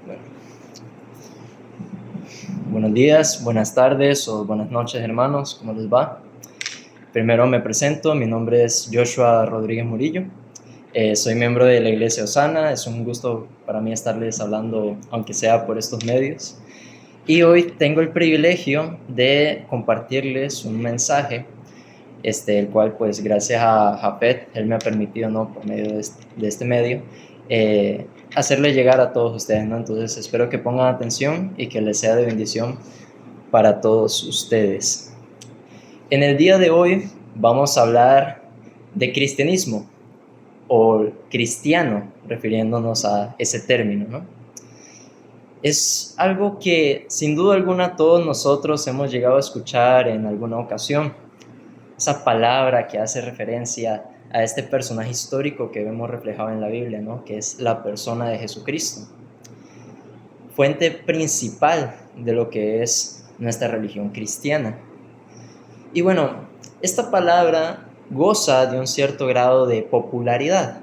Bueno, buenos días, buenas tardes o buenas noches, hermanos, ¿cómo les va? Primero me presento, mi nombre es Joshua Rodríguez Murillo, soy miembro de la Iglesia Osana, es un gusto para mí estarles hablando, aunque sea por estos medios. Y hoy tengo el privilegio de compartirles un mensaje, el cual pues gracias a Japet, él me ha permitido, ¿no? Por medio de este medio, hacerle llegar a todos ustedes, ¿no? Entonces espero que pongan atención y que les sea de bendición para todos ustedes. En el día de hoy vamos a hablar de cristianismo o cristiano, refiriéndonos a ese término, ¿no? Es algo que sin duda alguna todos nosotros hemos llegado a escuchar en alguna ocasión. Esa palabra que hace referencia a este personaje histórico que vemos reflejado en la Biblia, ¿no? Que es la persona de Jesucristo, fuente principal de lo que es nuestra religión cristiana. Y bueno, esta palabra goza de un cierto grado de popularidad,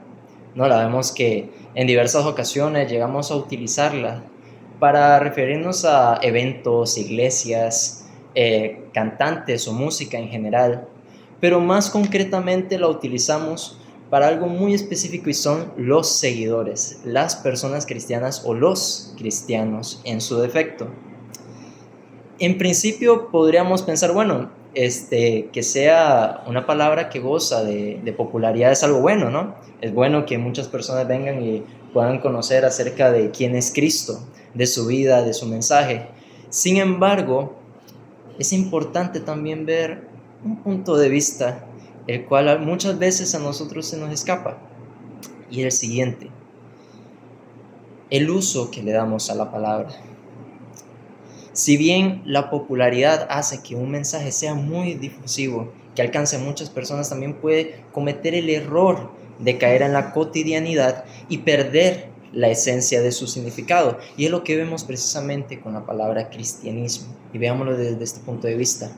¿no? La vemos que en diversas ocasiones llegamos a utilizarla para referirnos a eventos, iglesias, cantantes o música en general, pero más concretamente la utilizamos para algo muy específico y son los seguidores, las personas cristianas o los cristianos en su defecto. En principio podríamos pensar, bueno, que sea una palabra que goza de popularidad es algo bueno, ¿no? Es bueno que muchas personas vengan y puedan conocer acerca de quién es Cristo, de su vida, de su mensaje. Sin embargo, es importante también ver un punto de vista, el cual muchas veces a nosotros se nos escapa, y el siguiente: el uso que le damos a la palabra. Si bien la popularidad hace que un mensaje sea muy difusivo, que alcance a muchas personas, también puede cometer el error de caer en la cotidianidad y perder la esencia de su significado. Y es lo que vemos precisamente con la palabra cristianismo. Y veámoslo desde este punto de vista.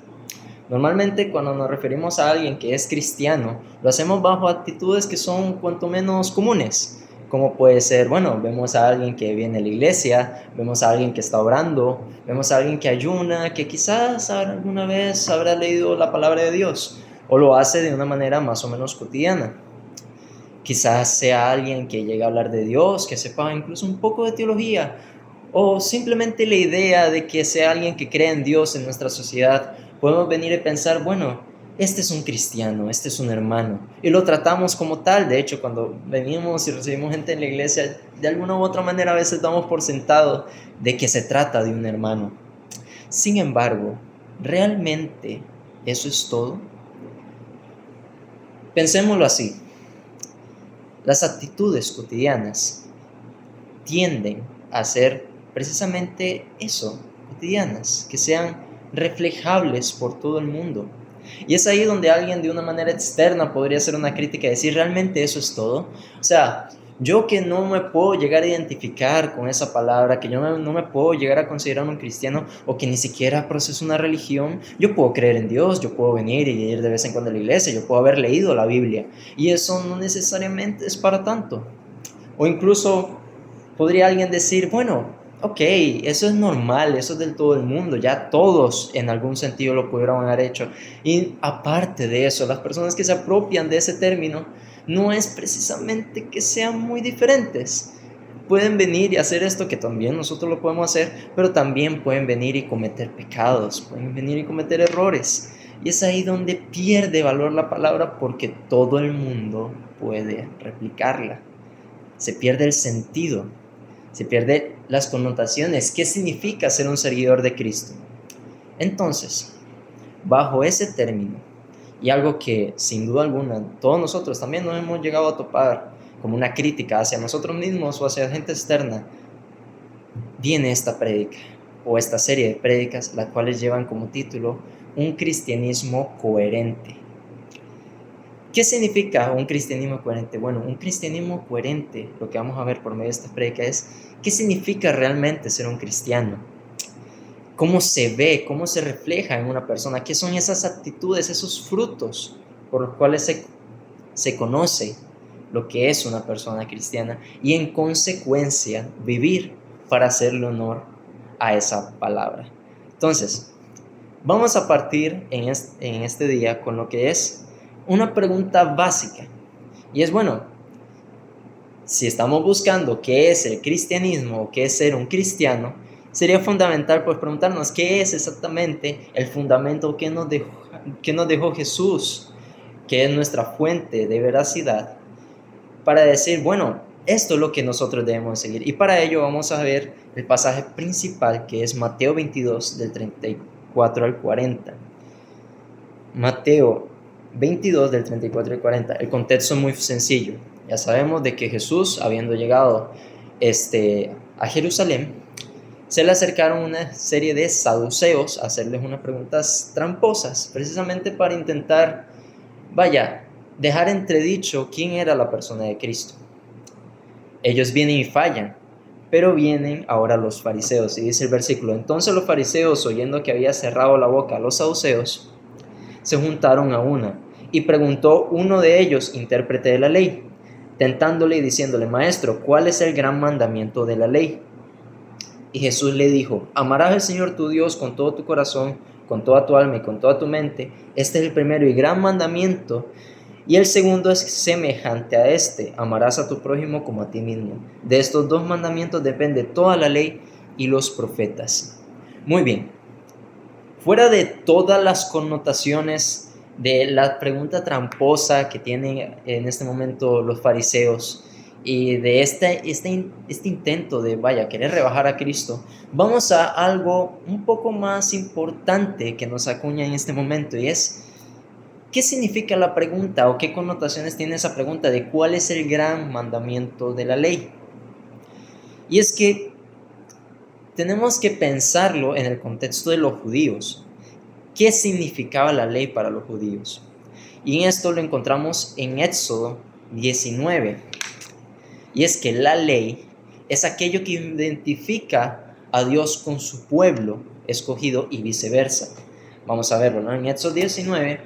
Normalmente cuando nos referimos a alguien que es cristiano, lo hacemos bajo actitudes que son cuanto menos comunes, como puede ser, bueno, vemos a alguien que viene a la iglesia, vemos a alguien que está orando, vemos a alguien que ayuna, que quizás alguna vez habrá leído la palabra de Dios, o lo hace de una manera más o menos cotidiana. Quizás sea alguien que llegue a hablar de Dios, que sepa incluso un poco de teología, o simplemente la idea de que sea alguien que cree en Dios en nuestra sociedad. Podemos venir y pensar, bueno, este es un cristiano, este es un hermano, y lo tratamos como tal. De hecho, cuando venimos y recibimos gente en la iglesia, de alguna u otra manera a veces damos por sentado de que se trata de un hermano. Sin embargo, ¿realmente eso es todo? Pensémoslo así. Las actitudes cotidianas tienden a ser precisamente eso, cotidianas, que sean reflejables por todo el mundo. Y es ahí donde alguien de una manera externa podría hacer una crítica y decir, ¿realmente eso es todo? O sea, yo que no me puedo llegar a identificar con esa palabra, que yo no me puedo llegar a considerar un cristiano o que ni siquiera proceso una religión, yo puedo creer en Dios, yo puedo venir y ir de vez en cuando a la iglesia, yo puedo haber leído la Biblia y eso no necesariamente es para tanto. O incluso podría alguien decir, bueno, ok, eso es normal, eso es del todo el mundo, ya todos en algún sentido lo pudieron haber hecho. Y aparte de eso, las personas que se apropian de ese término no es precisamente que sean muy diferentes. Pueden venir y hacer esto que también nosotros lo podemos hacer, pero también pueden venir y cometer pecados, pueden venir y cometer errores. Y es ahí donde pierde valor la palabra porque todo el mundo puede replicarla. Se pierde el sentido, se pierde las connotaciones. ¿Qué significa ser un seguidor de Cristo? Entonces, bajo ese término, y algo que sin duda alguna todos nosotros también nos hemos llegado a topar como una crítica hacia nosotros mismos o hacia gente externa, viene esta prédica o esta serie de prédicas, las cuales llevan como título Un cristianismo coherente. ¿Qué significa un cristianismo coherente? Bueno, un cristianismo coherente, lo que vamos a ver por medio de esta prédica es ¿qué significa realmente ser un cristiano? ¿Cómo se ve? ¿Cómo se refleja en una persona? ¿Qué son esas actitudes, esos frutos por los cuales se conoce lo que es una persona cristiana y en consecuencia vivir para hacerle honor a esa palabra. Entonces, vamos a partir en este día con lo que es una pregunta básica. Y es bueno, si estamos buscando qué es el cristianismo o qué es ser un cristiano, sería fundamental pues preguntarnos qué es exactamente el fundamento que nos dejó Jesús, que es nuestra fuente de veracidad, para decir, bueno, esto es lo que nosotros debemos seguir. Y para ello vamos a ver el pasaje principal, que es Mateo 22, del 34 al 40. Mateo 22, del 34 al 40. El contexto es muy sencillo. Ya sabemos de que Jesús, habiendo llegado a Jerusalén, se le acercaron una serie de saduceos a hacerles unas preguntas tramposas, precisamente para intentar, dejar entredicho quién era la persona de Cristo. Ellos vienen y fallan, pero vienen ahora los fariseos, y dice el versículo: entonces los fariseos, oyendo que había cerrado la boca a los saduceos, se juntaron a una, y preguntó uno de ellos, intérprete de la ley, tentándole y diciéndole: maestro, ¿cuál es el gran mandamiento de la ley? Y Jesús le dijo: amarás al Señor tu Dios con todo tu corazón, con toda tu alma y con toda tu mente. Este es el primero y gran mandamiento. Y el segundo es semejante a este: amarás a tu prójimo como a ti mismo. De estos dos mandamientos depende toda la ley y los profetas. Muy bien. Fuera de todas las connotaciones de la pregunta tramposa que tienen en este momento los fariseos y de este intento de, querer rebajar a Cristo, vamos a algo un poco más importante que nos acuña en este momento, y es: ¿qué significa la pregunta o qué connotaciones tiene esa pregunta de cuál es el gran mandamiento de la ley? Y es que tenemos que pensarlo en el contexto de los judíos. ¿Qué significaba la ley para los judíos? Y en esto lo encontramos en Éxodo 19. Y es que la ley es aquello que identifica a Dios con su pueblo escogido y viceversa. Vamos a verlo, ¿no? En Éxodo 19,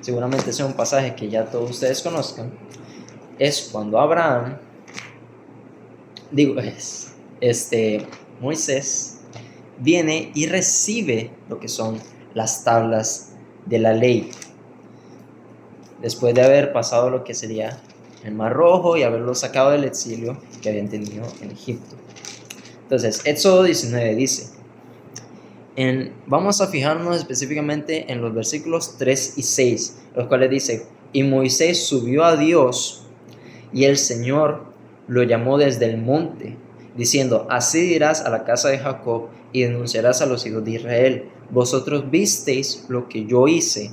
seguramente sea un pasaje que ya todos ustedes conozcan, es cuando Moisés viene y recibe lo que son las tablas de la ley, después de haber pasado lo que sería el Mar Rojo y haberlo sacado del exilio que habían tenido en Egipto. Entonces, Éxodo 19 dice, vamos a fijarnos específicamente en los versículos 3 y 6, los cuales dice: y Moisés subió a Dios, y el Señor lo llamó desde el monte, diciendo: así dirás a la casa de Jacob y denunciarás a los hijos de Israel: vosotros visteis lo que yo hice,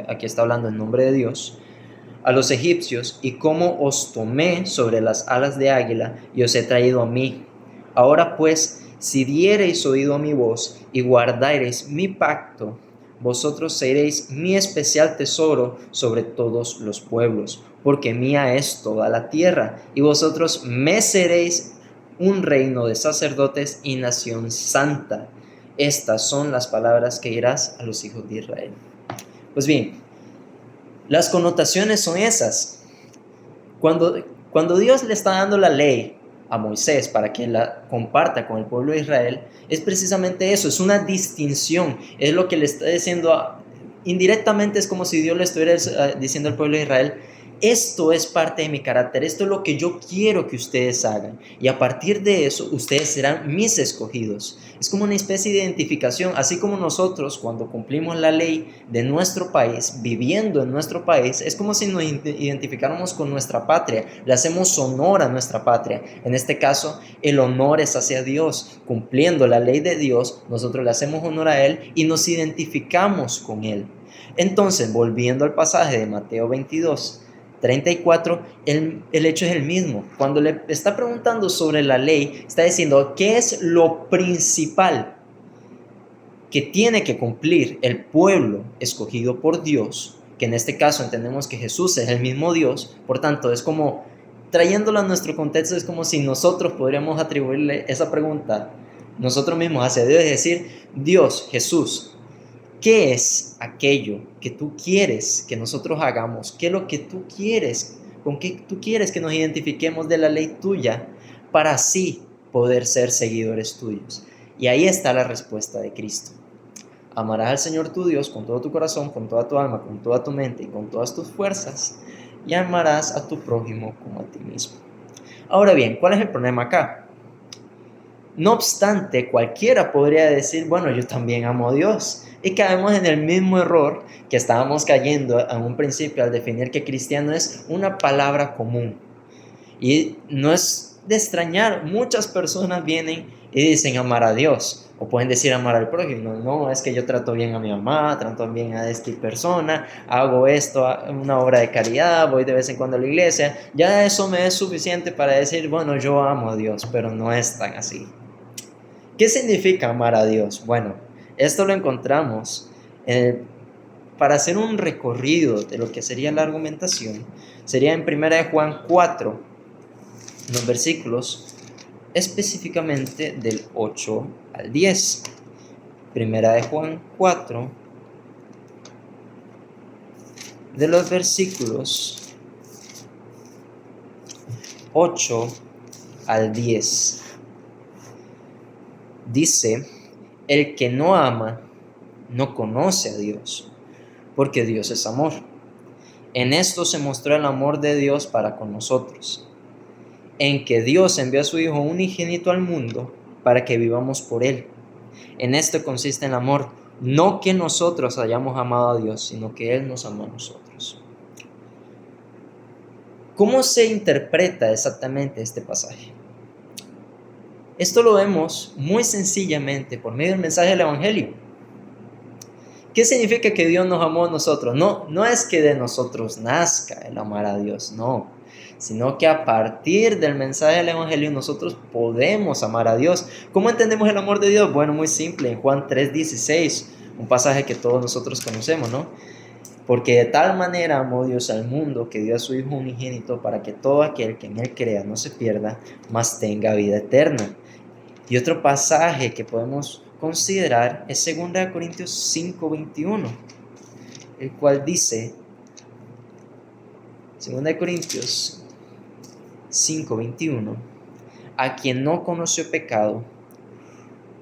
aquí está hablando en nombre de Dios, a los egipcios, y cómo os tomé sobre las alas de águila y os he traído a mí. Ahora pues, si diereis oído a mi voz y guardareis mi pacto, vosotros seréis mi especial tesoro sobre todos los pueblos, porque mía es toda la tierra, y vosotros me seréis un reino de sacerdotes y nación santa. Estas son las palabras que dirás a los hijos de Israel. Pues bien, las connotaciones son esas. Cuando Dios le está dando la ley a Moisés para que la comparta con el pueblo de Israel, es precisamente eso, es una distinción, es lo que le está diciendo, indirectamente es como si Dios le estuviera diciendo al pueblo de Israel: esto es parte de mi carácter, esto es lo que yo quiero que ustedes hagan, y a partir de eso ustedes serán mis escogidos. Es como una especie de identificación, así como nosotros cuando cumplimos la ley de nuestro país, viviendo en nuestro país, es como si nos identificáramos con nuestra patria, le hacemos honor a nuestra patria. En este caso, el honor es hacia Dios. Cumpliendo la ley de Dios, nosotros le hacemos honor a Él y nos identificamos con Él. Entonces, volviendo al pasaje de Mateo 22, 34, el hecho es el mismo. Cuando le está preguntando sobre la ley, está diciendo: ¿qué es lo principal que tiene que cumplir el pueblo escogido por Dios? Que en este caso entendemos que Jesús es el mismo Dios. Por tanto, es como, trayéndolo a nuestro contexto, es como si nosotros podríamos atribuirle esa pregunta nosotros mismos hacia Dios, es decir: Dios, Jesús, ¿qué es aquello que tú quieres que nosotros hagamos? ¿Qué es lo que tú quieres ¿Con qué tú quieres que nos identifiquemos de la ley tuya para así poder ser seguidores tuyos? Y ahí está la respuesta de Cristo. Amarás al Señor tu Dios con todo tu corazón, con toda tu alma, con toda tu mente y con todas tus fuerzas, y amarás a tu prójimo como a ti mismo. Ahora bien, ¿cuál es el problema acá? No obstante, cualquiera podría decir, bueno, yo también amo a Dios. Y caemos en el mismo error que estábamos cayendo en un principio al definir que cristiano es una palabra común. Y no es de extrañar, muchas personas vienen y dicen amar a Dios, o pueden decir amar al prójimo. No, es que yo trato bien a mi mamá, trato bien a esta persona, hago esto, una obra de caridad, voy de vez en cuando a la iglesia. Ya eso me es suficiente para decir, bueno, yo amo a Dios, pero no es tan así. ¿Qué significa amar a Dios? Bueno, esto lo encontramos para hacer un recorrido de lo que sería la argumentación. Sería en 1 Juan 4, los versículos específicamente del 8 al 10. 1 Juan 4, de los versículos 8 al 10. Dice, el que no ama no conoce a Dios, porque Dios es amor. En esto se mostró el amor de Dios para con nosotros, en que Dios envió a su Hijo unigénito al mundo para que vivamos por Él. En esto consiste el amor, no que nosotros hayamos amado a Dios, sino que Él nos amó a nosotros. ¿Cómo se interpreta exactamente este pasaje? Esto lo vemos muy sencillamente por medio del mensaje del Evangelio. ¿Qué significa que Dios nos amó a nosotros? No es que de nosotros nazca el amar a Dios, no. Sino que a partir del mensaje del Evangelio nosotros podemos amar a Dios. ¿Cómo entendemos el amor de Dios? Bueno, muy simple, en Juan 3:16, un pasaje que todos nosotros conocemos, ¿no? Porque de tal manera amó Dios al mundo que dio a su Hijo unigénito para que todo aquel que en Él crea no se pierda, mas tenga vida eterna. Y otro pasaje que podemos considerar es 2 Corintios 5:21, el cual dice, 2 Corintios 5:21, a quien no conoció pecado,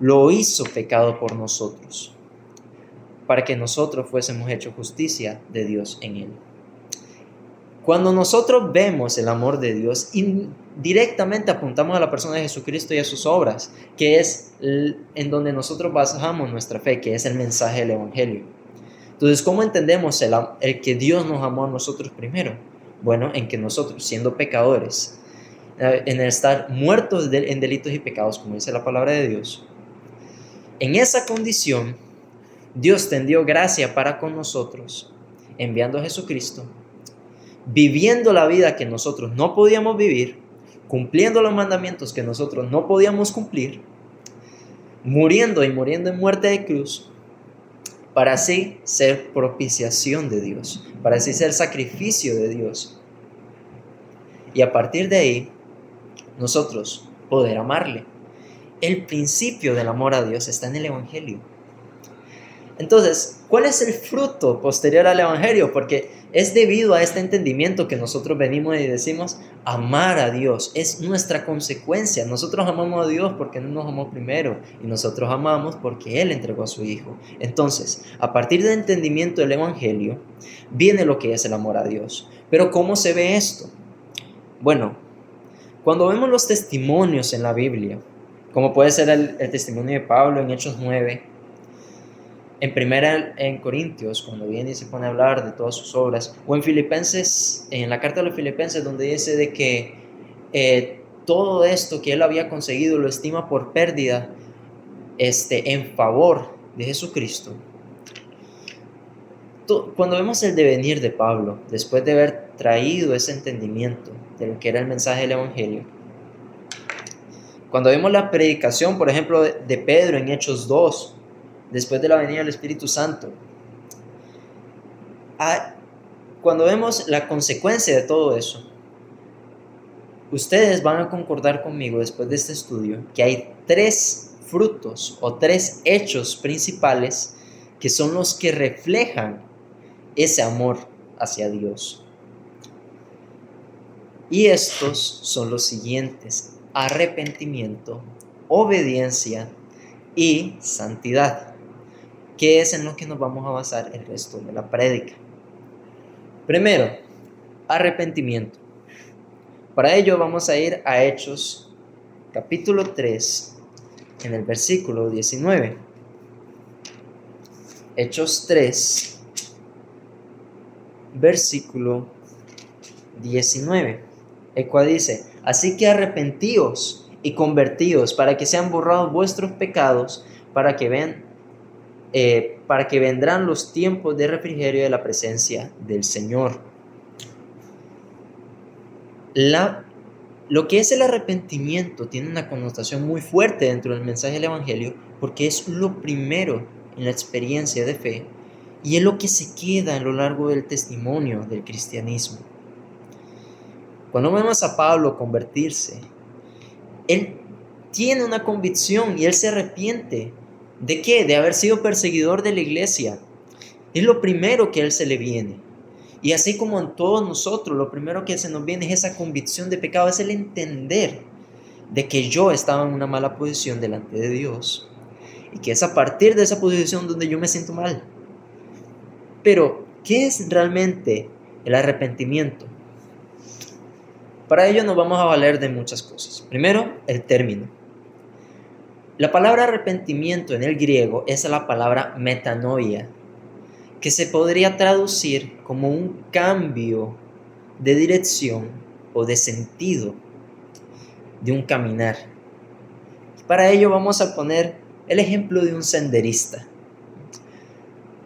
lo hizo pecado por nosotros, para que nosotros fuésemos hechos justicia de Dios en él. Cuando nosotros vemos el amor de Dios, directamente apuntamos a la persona de Jesucristo y a sus obras, que es en donde nosotros basamos nuestra fe, que es el mensaje del Evangelio. Entonces, ¿cómo entendemos el que Dios nos amó a nosotros primero? Bueno, en que nosotros, siendo pecadores, en el estar muertos en delitos y pecados, como dice la palabra de Dios, en esa condición, Dios tendió gracia para con nosotros, enviando a Jesucristo, viviendo la vida que nosotros no podíamos vivir, cumpliendo los mandamientos que nosotros no podíamos cumplir, muriendo en muerte de cruz, para así ser propiciación de Dios, para así ser sacrificio de Dios. Y a partir de ahí, nosotros poder amarle. El principio del amor a Dios está en el Evangelio. Entonces, ¿cuál es el fruto posterior al Evangelio? Porque es debido a este entendimiento que nosotros venimos y decimos, amar a Dios es nuestra consecuencia. Nosotros amamos a Dios porque no nos amó primero, y nosotros amamos porque Él entregó a su Hijo. Entonces, a partir del entendimiento del Evangelio, viene lo que es el amor a Dios. Pero ¿cómo se ve esto? Bueno, cuando vemos los testimonios en la Biblia, como puede ser el testimonio de Pablo en Hechos 9, en Corintios, cuando viene y se pone a hablar de todas sus obras, o en Filipenses, en la carta de los Filipenses, donde dice de que todo esto que él había conseguido lo estima por pérdida en favor de Jesucristo. Cuando vemos el devenir de Pablo, después de haber traído ese entendimiento de lo que era el mensaje del Evangelio, cuando vemos la predicación, por ejemplo, de Pedro en Hechos 2, después de la venida del Espíritu Santo, cuando vemos la consecuencia de todo eso, ustedes van a concordar conmigo después de este estudio que hay 3 frutos o 3 hechos principales que son los que reflejan ese amor hacia Dios. Y estos son los siguientes: arrepentimiento, obediencia y santidad, que es en lo que nos vamos a basar el resto de la prédica. Primero, arrepentimiento. Para ello vamos a ir a Hechos capítulo 3, en el versículo 19. Hechos 3, versículo 19, el cual dice: así que arrepentíos y convertíos para que sean borrados vuestros pecados, para que vendrán los tiempos de refrigerio de la presencia del Señor. Lo que es el arrepentimiento tiene una connotación muy fuerte dentro del mensaje del Evangelio, porque es lo primero en la experiencia de fe y es lo que se queda a lo largo del testimonio del cristianismo. Cuando vemos a Pablo convertirse, él tiene una convicción y él se arrepiente. ¿De qué? De haber sido perseguidor de la iglesia. Es lo primero que a él se le viene. Y así como en todos nosotros, lo primero que se nos viene es esa convicción de pecado, es el entender de que yo estaba en una mala posición delante de Dios. Y que es a partir de esa posición donde yo me siento mal. Pero, ¿qué es realmente el arrepentimiento? Para ello nos vamos a valer de muchas cosas. Primero, el término. La palabra arrepentimiento en el griego es la palabra metanoia, que se podría traducir como un cambio de dirección o de sentido de un caminar. Para ello vamos a poner el ejemplo de un senderista.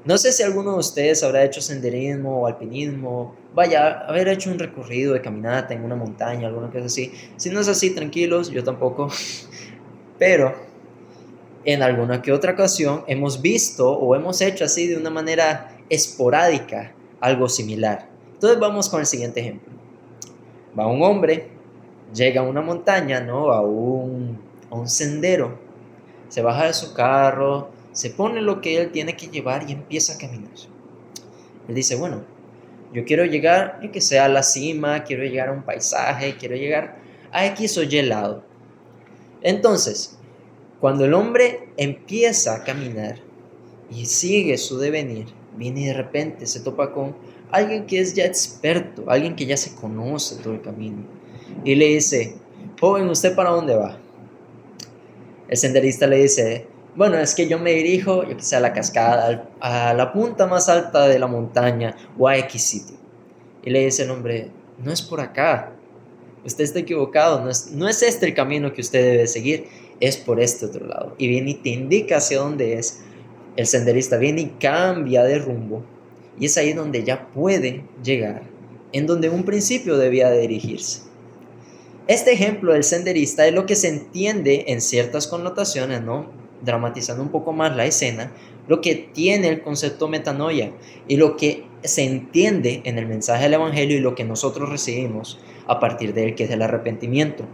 No sé si alguno de ustedes habrá hecho senderismo o alpinismo, vaya, haber hecho un recorrido de caminata en una montaña, alguna cosa así. Si no es así, tranquilos, yo tampoco. Pero en alguna que otra ocasión hemos visto o hemos hecho así de una manera esporádica algo similar. Entonces vamos con el siguiente ejemplo. Va un hombre, llega a una montaña, ¿no? a un sendero, se baja de su carro, se pone lo que él tiene que llevar y empieza a caminar. Él dice, bueno, yo quiero llegar, que sea a la cima, quiero llegar a un paisaje, quiero llegar a X o Y lado. Entonces, cuando el hombre empieza a caminar y sigue su devenir, viene y de repente se topa con alguien que es ya experto, alguien que ya se conoce todo el camino. Y le dice, joven, ¿usted para dónde va? El senderista le dice, bueno, es que yo me dirijo, yo que sé, a la cascada, a la punta más alta de la montaña o a X sitio. Y le dice el hombre, no es por acá, usted está equivocado, no es este el camino que usted debe seguir, es por este otro lado. Y viene y te indica hacia dónde es. El senderista viene y cambia de rumbo. Y es ahí donde ya puede llegar, en donde en un principio debía de dirigirse. Este ejemplo del senderista es lo que se entiende en ciertas connotaciones, ¿no? Dramatizando un poco más la escena, lo que tiene el concepto metanoia y lo que se entiende en el mensaje del Evangelio y lo que nosotros recibimos a partir de él, que es el arrepentimiento.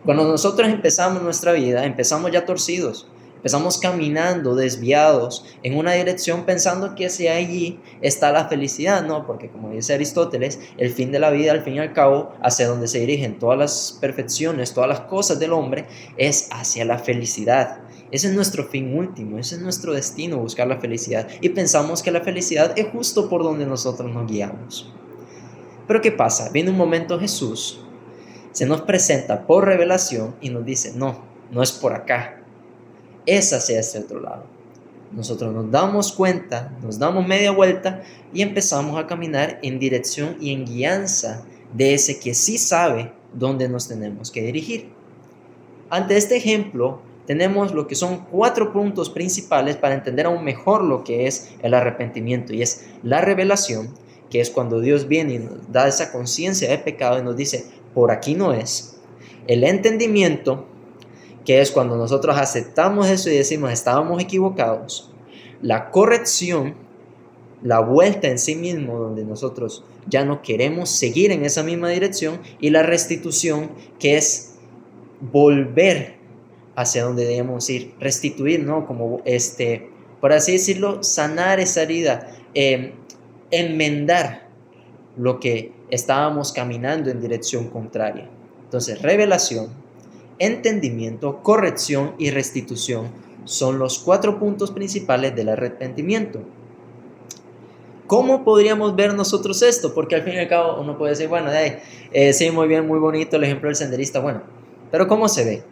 Cuando nosotros empezamos nuestra vida, empezamos ya torcidos, empezamos caminando desviados en una dirección pensando que hacia allí está la felicidad, no, porque como dice Aristóteles, el fin de la vida, al fin y al cabo, hacia donde se dirigen todas las perfecciones, todas las cosas del hombre, es hacia la felicidad. Ese es nuestro fin último, ese es nuestro destino, buscar la felicidad. Y pensamos que la felicidad es justo por donde nosotros nos guiamos. Pero ¿qué pasa? Viene un momento Jesús, se nos presenta por revelación y nos dice, no es por acá, es hacia este otro lado. Nosotros nos damos cuenta, nos damos media vuelta y empezamos a caminar en dirección y en guianza de ese que sí sabe dónde nos tenemos que dirigir. Ante este ejemplo, tenemos lo que son 4 puntos principales para entender aún mejor lo que es el arrepentimiento, y es la revelación, que es cuando Dios viene y nos da esa conciencia de pecado y nos dice, por aquí no es. El entendimiento, que es cuando nosotros aceptamos eso y decimos, estábamos equivocados. La corrección, la vuelta en sí mismo, donde nosotros ya no queremos seguir en esa misma dirección. Y la restitución, que es volver hacia donde debemos ir, restituir, ¿no? Como por así decirlo, sanar esa herida, enmendar lo que estábamos caminando en dirección contraria. Entonces, revelación, entendimiento, corrección y restitución son los 4 puntos principales del arrepentimiento. ¿Cómo podríamos ver nosotros esto? Porque al fin y al cabo uno puede decir, bueno, sí, muy bien, muy bonito el ejemplo del senderista, bueno, pero ¿cómo se ve?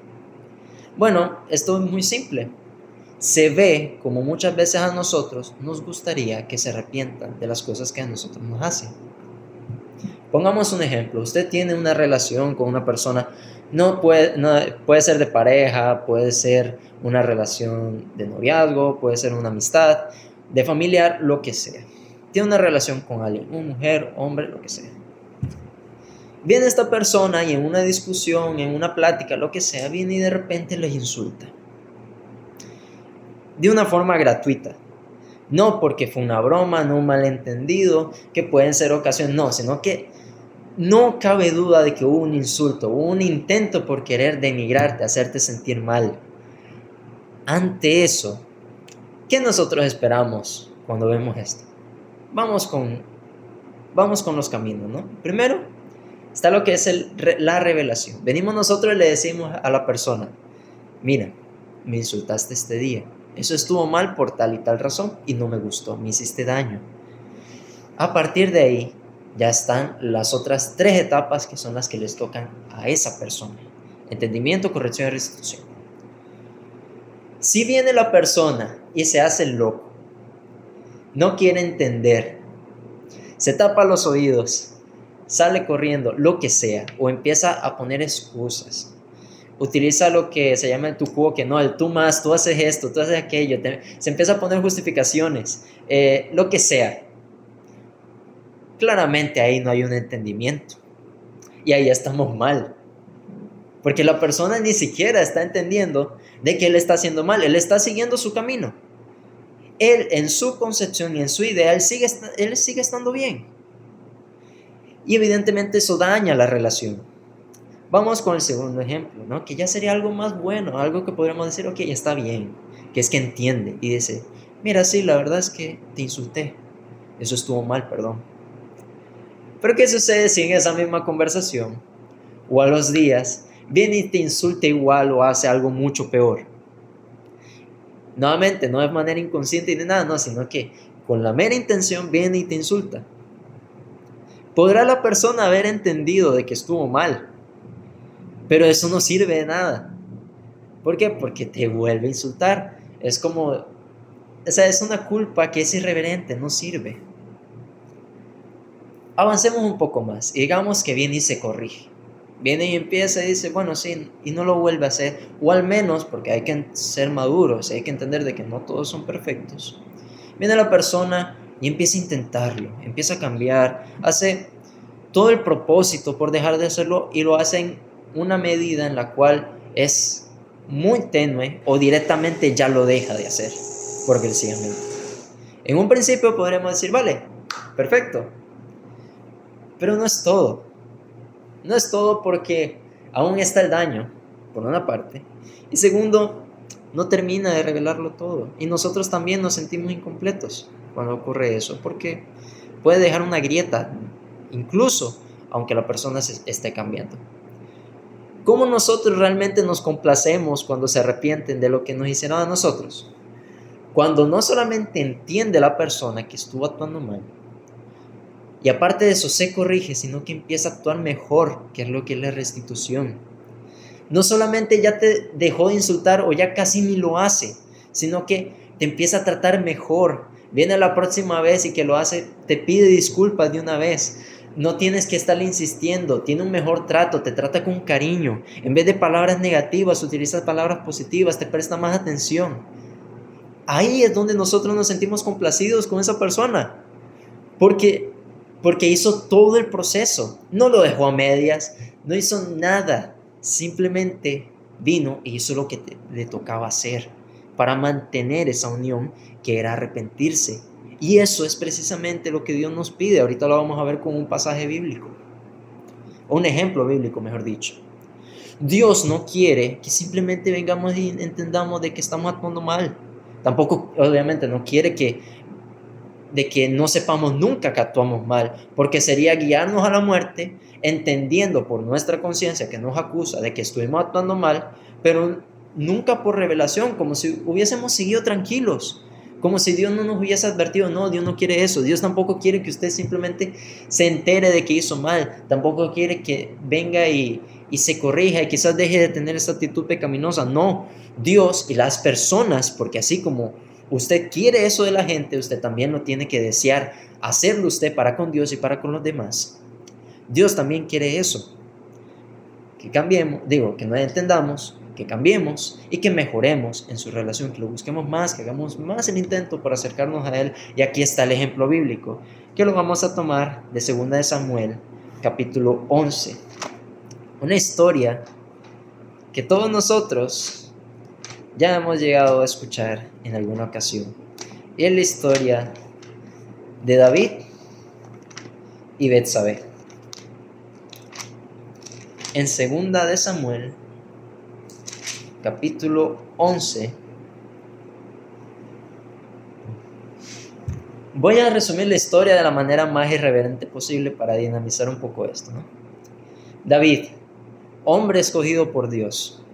Bueno, esto es muy simple. Se ve como muchas veces a nosotros nos gustaría que se arrepientan de las cosas que a nosotros nos hacen. Pongamos un ejemplo. Usted tiene una relación con una persona, no puede ser de pareja, puede ser una relación de noviazgo, puede ser una amistad, de familiar, lo que sea. Tiene una relación con alguien, una mujer, hombre, lo que sea. Viene esta persona y en una discusión, en una plática, lo que sea, viene y de repente les insulta. De una forma gratuita. No porque fue una broma, no un malentendido, que pueden ser ocasiones, no, sino que no cabe duda de que hubo un insulto, hubo un intento por querer denigrarte, hacerte sentir mal. Ante eso, ¿qué nosotros esperamos cuando vemos esto? Vamos con los caminos, ¿no? Primero, está lo que es la revelación. Venimos nosotros y le decimos a la persona, mira, me insultaste este día. Eso estuvo mal por tal y tal razón y no me gustó, me hiciste daño. A partir de ahí, ya están las otras 3 etapas que son las que les tocan a esa persona. Entendimiento, corrección y restitución. Si viene la persona y se hace el loco, no quiere entender, se tapa los oídos, sale corriendo, lo que sea, o empieza a poner excusas, utiliza lo que se llama el tu quo, que no, el tú más, tú haces esto, tú haces aquello, se empieza a poner justificaciones, lo que sea. Claramente ahí no hay un entendimiento y ahí estamos mal, porque la persona ni siquiera está entendiendo de que él está haciendo mal, él está siguiendo su camino. Él en su concepción y en su idea, él sigue estando bien. Y evidentemente eso daña la relación. Vamos con el segundo ejemplo, ¿no? Que ya sería algo más bueno, algo que podríamos decir, ok, está bien, que es que entiende y dice, mira, sí, la verdad es que te insulté, eso estuvo mal, perdón. Pero ¿qué sucede si en esa misma conversación o a los días viene y te insulta igual o hace algo mucho peor? Nuevamente, no de manera inconsciente ni nada, no, sino que con la mera intención viene y te insulta. Podrá la persona haber entendido de que estuvo mal, pero eso no sirve de nada. ¿Por qué? Porque te vuelve a insultar. Es como, o sea, es una culpa que es irreverente, no sirve. Avancemos un poco más. Digamos que viene y se corrige. Viene y empieza y dice, bueno, sí, y no lo vuelve a hacer. O al menos, porque hay que ser maduros, hay que entender de que no todos son perfectos. Viene la persona y empieza a intentarlo, empieza a cambiar, hace todo el propósito por dejar de hacerlo y lo hace en una medida en la cual es muy tenue o directamente ya lo deja de hacer progresivamente. En un principio podríamos decir, vale, perfecto, pero no es todo. No es todo porque aún está el daño, por una parte, y segundo, no termina de revelarlo todo. Y nosotros también nos sentimos incompletos cuando ocurre eso, porque puede dejar una grieta, incluso aunque la persona se esté cambiando. ¿Cómo nosotros realmente nos complacemos cuando se arrepienten de lo que nos hicieron a nosotros? Cuando no solamente entiende la persona que estuvo actuando mal, y aparte de eso se corrige, sino que empieza a actuar mejor, que es lo que es la restitución. No solamente ya te dejó de insultar o ya casi ni lo hace, sino que te empieza a tratar mejor. Viene la próxima vez y que lo hace, te pide disculpas de una vez. No tienes que estarle insistiendo, tiene un mejor trato, te trata con cariño. En vez de palabras negativas, utiliza palabras positivas, te presta más atención. Ahí es donde nosotros nos sentimos complacidos con esa persona. Porque hizo todo el proceso, no lo dejó a medias, no hizo nada, simplemente vino y hizo lo que le tocaba hacer para mantener esa unión que era arrepentirse. Y eso es precisamente lo que Dios nos pide. Ahorita lo vamos a ver con un pasaje bíblico, o un ejemplo bíblico, mejor dicho. Dios no quiere que simplemente vengamos y entendamos de que estamos actuando mal. Tampoco, obviamente, no quiere que de que no sepamos nunca que actuamos mal, porque sería guiarnos a la muerte entendiendo por nuestra conciencia que nos acusa de que estuvimos actuando mal, pero nunca por revelación, como si hubiésemos seguido tranquilos, como si Dios no nos hubiese advertido. No, Dios no quiere eso. Dios tampoco quiere que usted simplemente se entere de que hizo mal, tampoco quiere que venga y se corrija y quizás deje de tener esa actitud pecaminosa. No, Dios y las personas, porque así como usted quiere eso de la gente, usted también lo tiene que desear hacerlo usted para con Dios y para con los demás. Dios también quiere eso, que cambiemos, que no entendamos, que cambiemos y que mejoremos en su relación, que lo busquemos más, que hagamos más el intento por acercarnos a Él. Y aquí está el ejemplo bíblico, que lo vamos a tomar de 2 de Samuel, capítulo 11. Una historia que todos nosotros ya hemos llegado a escuchar en alguna ocasión. Y es la historia de David y Betsabé. En 2 de Samuel, capítulo 11, voy a resumir la historia de la manera más irreverente posible para dinamizar un poco esto, ¿no? David, hombre escogido por Dios,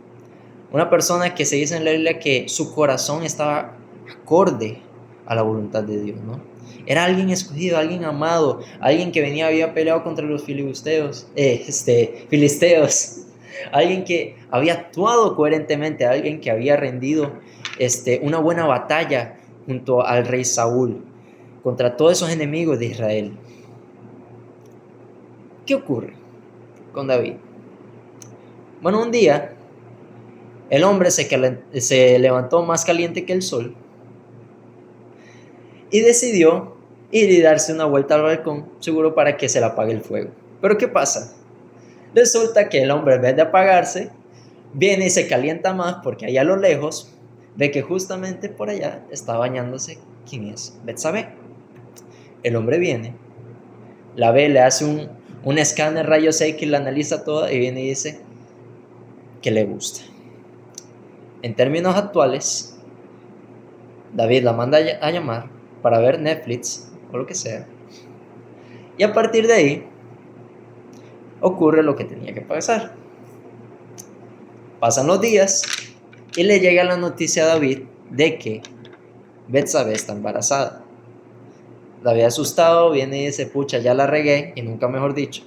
una persona que se dice en la Biblia que su corazón estaba acorde a la voluntad de Dios, ¿no? Era alguien escogido, alguien amado, alguien que había peleado contra los filisteos, alguien que había actuado coherentemente, alguien que había rendido una buena batalla junto al rey Saúl contra todos esos enemigos de Israel. ¿Qué ocurre con David? Bueno, un día el hombre se levantó más caliente que el sol y decidió ir y darse una vuelta al balcón, seguro para que se le apague el fuego. Pero ¿qué pasa? Resulta que el hombre, en vez de apagarse, viene y se calienta más porque allá a lo lejos ve que justamente por allá está bañándose. ¿Quién es? Betsabé. El hombre viene, la ve, le hace un escáner rayos X, la analiza toda y viene y dice que le gusta. En términos actuales, David la manda a llamar para ver Netflix o lo que sea. Y a partir de ahí ocurre lo que tenía que pasar. Pasan los días y le llega la noticia a David de que Betsabé está embarazada. David, asustado, viene y dice: pucha, ya la regué, y nunca mejor dicho.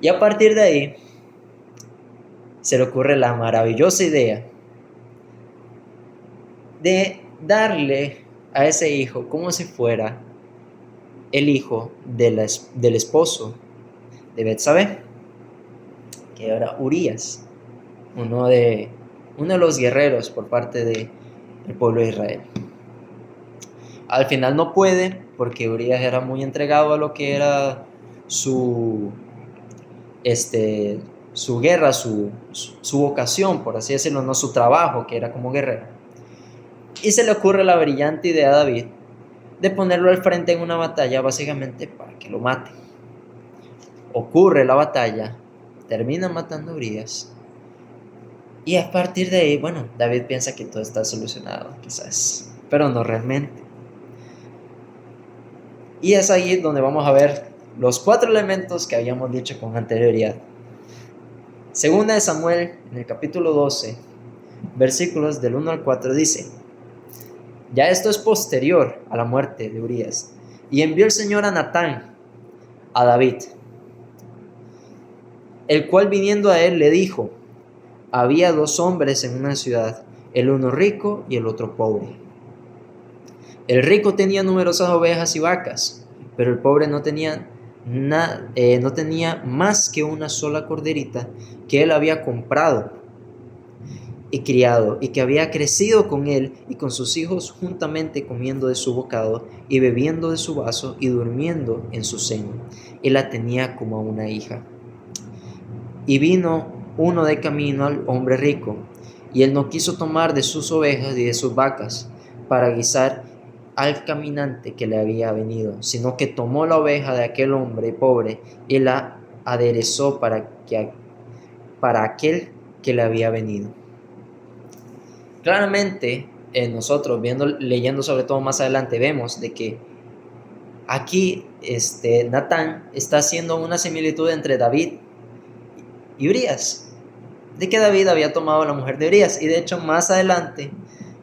Y a partir de ahí se le ocurre la maravillosa idea de darle a ese hijo como si fuera el hijo del esposo de Betsabé, que era Urías, uno de los guerreros por parte del pueblo de Israel. Al final no puede, porque Urías era muy entregado a lo que era su guerra, su vocación, por así decirlo, no su trabajo, que era como guerrero. Y se le ocurre la brillante idea a David de ponerlo al frente en una batalla, básicamente para que lo mate. Ocurre la batalla, termina matando a Urías, y a partir de ahí, bueno, David piensa que todo está solucionado, quizás, pero no realmente. Y es ahí donde vamos a ver los 4 elementos que habíamos dicho con anterioridad. 2 de Samuel, en el capítulo 12, versículos del 1 al 4, dice: ya esto es posterior a la muerte de Urías, y envió el Señor a Natán a David, el cual viniendo a él le dijo: había 2 hombres en una ciudad, el uno rico y el otro pobre. El rico tenía numerosas ovejas y vacas, pero el pobre no tenía más que una sola corderita que él había comprado y criado, y que había crecido con él y con sus hijos juntamente, comiendo de su bocado y bebiendo de su vaso y durmiendo en su seno. Él la tenía como a una hija. Y vino uno de camino al hombre rico, y él no quiso tomar de sus ovejas y de sus vacas para guisar al caminante que le había venido, sino que tomó la oveja de aquel hombre pobre y la aderezó para aquel que le había venido. Claramente, nosotros leyendo sobre todo más adelante, vemos de que aquí Natán está haciendo una similitud entre David y Urías, de que David había tomado a la mujer de Urías. Y de hecho más adelante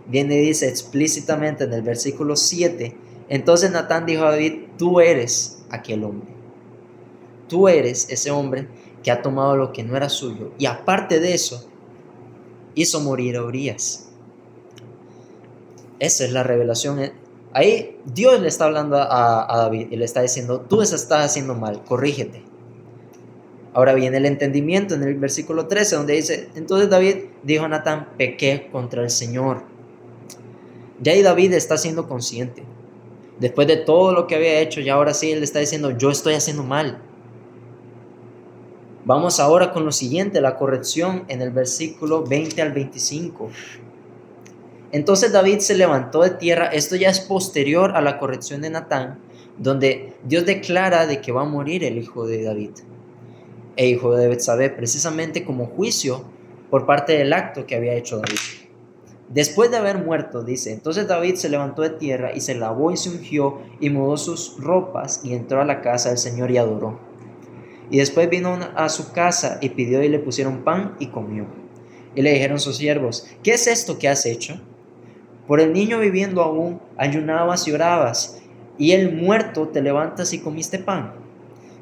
viene y dice explícitamente en el versículo 7, entonces Natán dijo a David, tú eres aquel hombre, tú eres ese hombre que ha tomado lo que no era suyo, y aparte de eso hizo morir a Urías. Esa es la revelación. Ahí Dios le está hablando a David y le está diciendo, tú estás haciendo mal, corrígete. Ahora viene el entendimiento en el versículo 13, donde dice, entonces David dijo a Natán, pequé contra el Señor. Ya ahí David está siendo consciente. Después de todo lo que había hecho, ya ahora sí él está diciendo, yo estoy haciendo mal. Vamos ahora con lo siguiente, la corrección en el versículo 20 al 25. Entonces David se levantó de tierra. Esto ya es posterior a la corrección de Natán, donde Dios declara de que va a morir el hijo de David, hijo de Betsabé, precisamente como juicio por parte del acto que había hecho David. Después de haber muerto, dice, entonces David se levantó de tierra y se lavó y se ungió y mudó sus ropas y entró a la casa del Señor y adoró. Y después vino a su casa y pidió y le pusieron pan y comió. Y le dijeron sus siervos, ¿qué es esto que has hecho? Por el niño viviendo aún, ayunabas y orabas, y el muerto te levantas y comiste pan.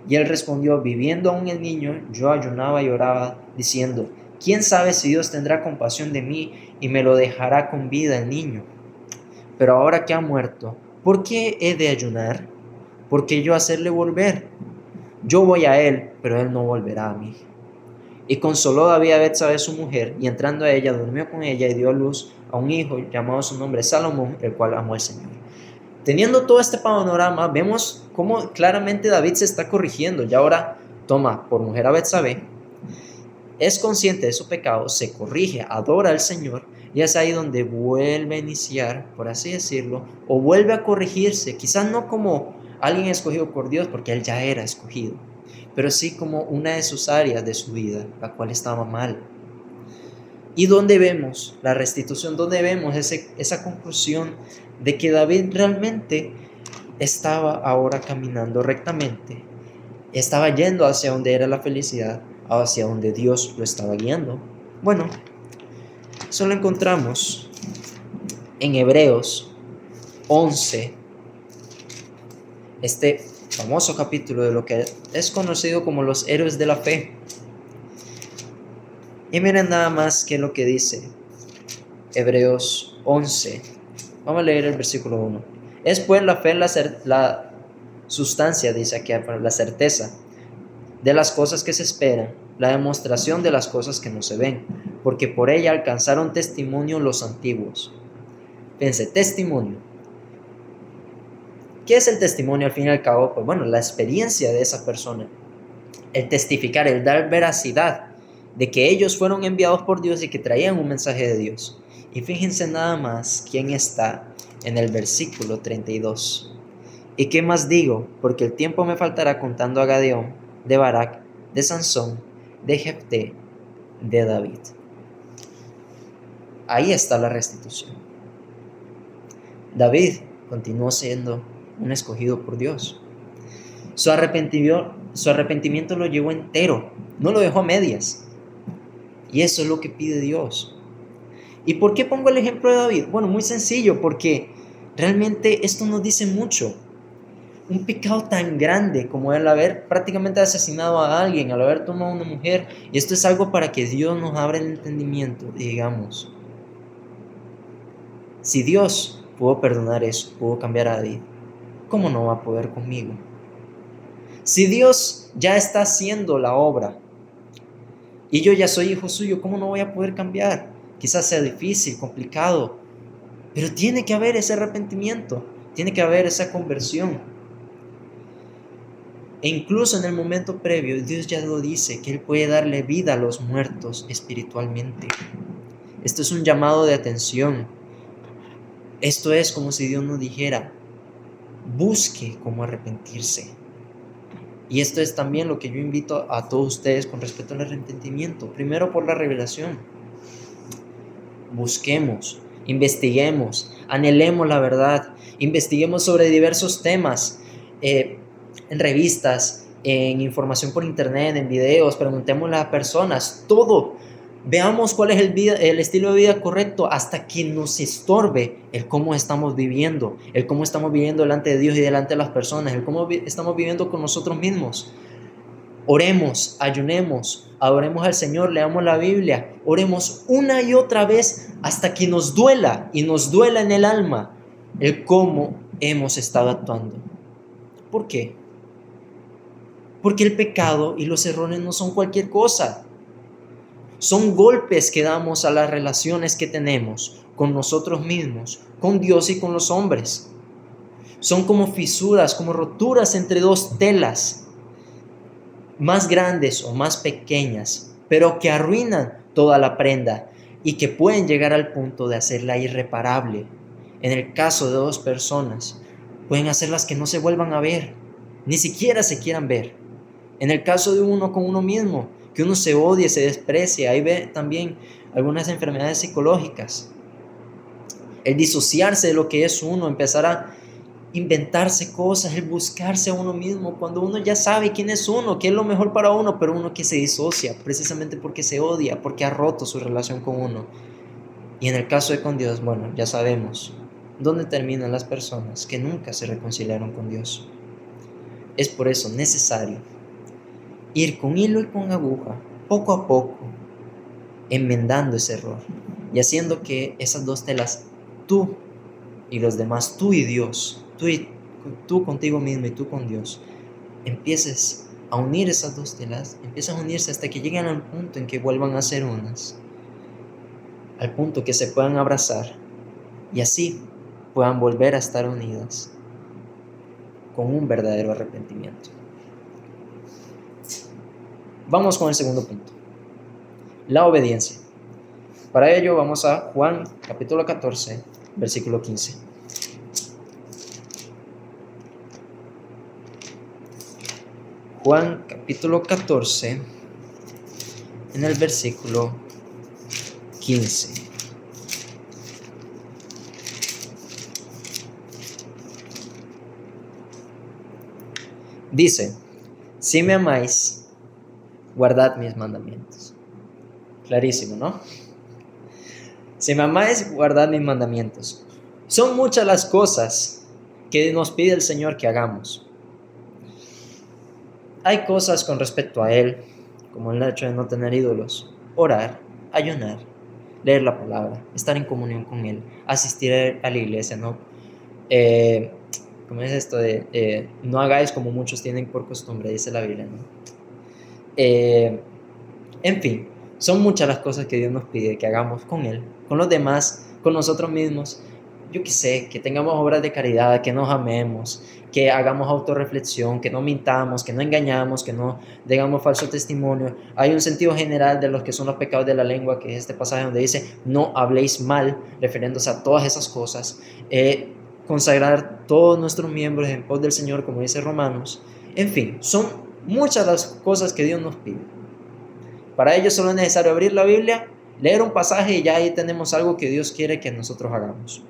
Y él respondió, viviendo aún el niño, yo ayunaba y oraba, diciendo, ¿quién sabe si Dios tendrá compasión de mí y me lo dejará con vida el niño? Pero ahora que ha muerto, ¿por qué he de ayunar? ¿Por qué yo hacerle volver? Yo voy a él, pero él no volverá a mí. Y consoló David a Betsabé su mujer, y entrando a ella, durmió con ella y dio a luz a un hijo llamado su nombre Salomón, el cual amó al Señor. Teniendo todo este panorama, vemos cómo claramente David se está corrigiendo. Y ahora toma por mujer a Betsabé, es consciente de su pecado, se corrige, adora al Señor, y es ahí donde vuelve a iniciar, por así decirlo, o vuelve a corregirse, quizás no como alguien escogido por Dios, porque él ya era escogido, pero sí como una de sus áreas de su vida, la cual estaba mal. Y donde vemos la restitución, donde vemos esa conclusión de que David realmente estaba ahora caminando rectamente, estaba yendo hacia donde era la felicidad, hacia donde Dios lo estaba guiando. Bueno, eso lo encontramos en Hebreos 11, este famoso capítulo de lo que es conocido como los héroes de la fe. Y miren nada más que lo que dice Hebreos 11. Vamos a leer el versículo 1. Es pues la fe la sustancia, dice aquí, la certeza de las cosas que se esperan, la demostración de las cosas que no se ven, porque por ella alcanzaron testimonio los antiguos. Fíjense, testimonio. ¿Qué es el testimonio al fin y al cabo? Pues bueno, la experiencia de esa persona, el testificar, el dar veracidad de que ellos fueron enviados por Dios y que traían un mensaje de Dios. Y fíjense nada más quién está en el versículo 32. ¿Y qué más digo? Porque el tiempo me faltará contando a Gadeón, de Barak, de Sansón, de Jefté, de David. Ahí está la restitución. David continuó siendo un escogido por Dios. Su arrepentimiento lo llevó entero, no lo dejó a medias. Y eso es lo que pide Dios. ¿Y por qué pongo el ejemplo de David? Bueno, muy sencillo, porque realmente esto nos dice mucho. Un pecado tan grande como el haber prácticamente asesinado a alguien, al haber tomado a una mujer, y esto es algo para que Dios nos abra el entendimiento, digamos. Si Dios pudo perdonar eso, pudo cambiar a David, ¿cómo no va a poder conmigo? Si Dios ya está haciendo la obra y yo ya soy hijo suyo, ¿cómo no voy a poder cambiar? Quizás sea difícil, complicado, pero tiene que haber ese arrepentimiento, tiene que haber esa conversión. E incluso en el momento previo, Dios ya lo dice, que Él puede darle vida a los muertos espiritualmente. Esto es un llamado de atención. Esto es como si Dios nos dijera, busque cómo arrepentirse. Y esto es también lo que yo invito a todos ustedes con respecto al arrepentimiento. Primero por la revelación. Busquemos. investiguemos, anhelemos la verdad, investiguemos sobre diversos temas, en revistas, en información por internet, en videos, preguntémosle a personas, todo. Veamos cuál es el estilo de vida correcto hasta que nos estorbe el cómo estamos viviendo, el cómo estamos viviendo delante de Dios y delante de las personas, el cómo estamos viviendo con nosotros mismos. Oremos, ayunemos, adoremos al Señor, leamos la Biblia, oremos una y otra vez hasta que nos duela y nos duela en el alma el cómo hemos estado actuando. ¿Por qué? Porque el pecado y los errores no son cualquier cosa. Son golpes que damos a las relaciones que tenemos con nosotros mismos, con Dios y con los hombres. Son como fisuras, como roturas entre dos telas, más grandes o más pequeñas, pero que arruinan toda la prenda y que pueden llegar al punto de hacerla irreparable. En el caso de dos personas, pueden hacerlas que no se vuelvan a ver, ni siquiera se quieran ver. En el caso de uno con uno mismo, que uno se odie, se desprecia, ahí ve también algunas enfermedades psicológicas. El disociarse de lo que es uno, empezar a inventarse cosas, el buscarse a uno mismo, cuando uno ya sabe quién es uno, qué es lo mejor para uno, pero uno que se disocia precisamente porque se odia, porque ha roto su relación con uno. Y en el caso de con Dios, bueno, ya sabemos dónde terminan las personas que nunca se reconciliaron con Dios. Es por eso necesario ir con hilo y con aguja, poco a poco, enmendando ese error y haciendo que esas dos telas, tú y los demás, tú y Dios, tú contigo mismo y tú con Dios, empieces a unir esas dos telas, empiezan a unirse hasta que lleguen al punto en que vuelvan a ser unas, al punto que se puedan abrazar y así puedan volver a estar unidas con un verdadero arrepentimiento. Vamos con el segundo punto, la obediencia. Para ello vamos a Juan capítulo 14, versículo 15. Juan capítulo 14, en el versículo 15. Dice, si me amáis, guardad mis mandamientos. Clarísimo, ¿no? Si me amáis, guardad mis mandamientos. Son muchas las cosas que nos pide el Señor que hagamos. Hay cosas con respecto a Él, como el hecho de no tener ídolos, orar, ayunar, leer la palabra, estar en comunión con Él, asistir a la iglesia, ¿no? ¿Cómo es esto de no hagáis como muchos tienen por costumbre, dice la Biblia, ¿no? En fin, son muchas las cosas que Dios nos pide que hagamos con Él, con los demás, con nosotros mismos. Yo qué sé, que tengamos obras de caridad, que nos amemos, que hagamos autorreflexión, que no mintamos, que no engañamos, que no digamos falso testimonio. Hay un sentido general de los que son los pecados de la lengua, que es este pasaje donde dice, no habléis mal, refiriéndose a todas esas cosas. Consagrar todos nuestros miembros en pos del Señor, como dice Romanos. En fin, son muchas las cosas que Dios nos pide. Para ello solo es necesario abrir la Biblia, leer un pasaje y ya ahí tenemos algo que Dios quiere que nosotros hagamos.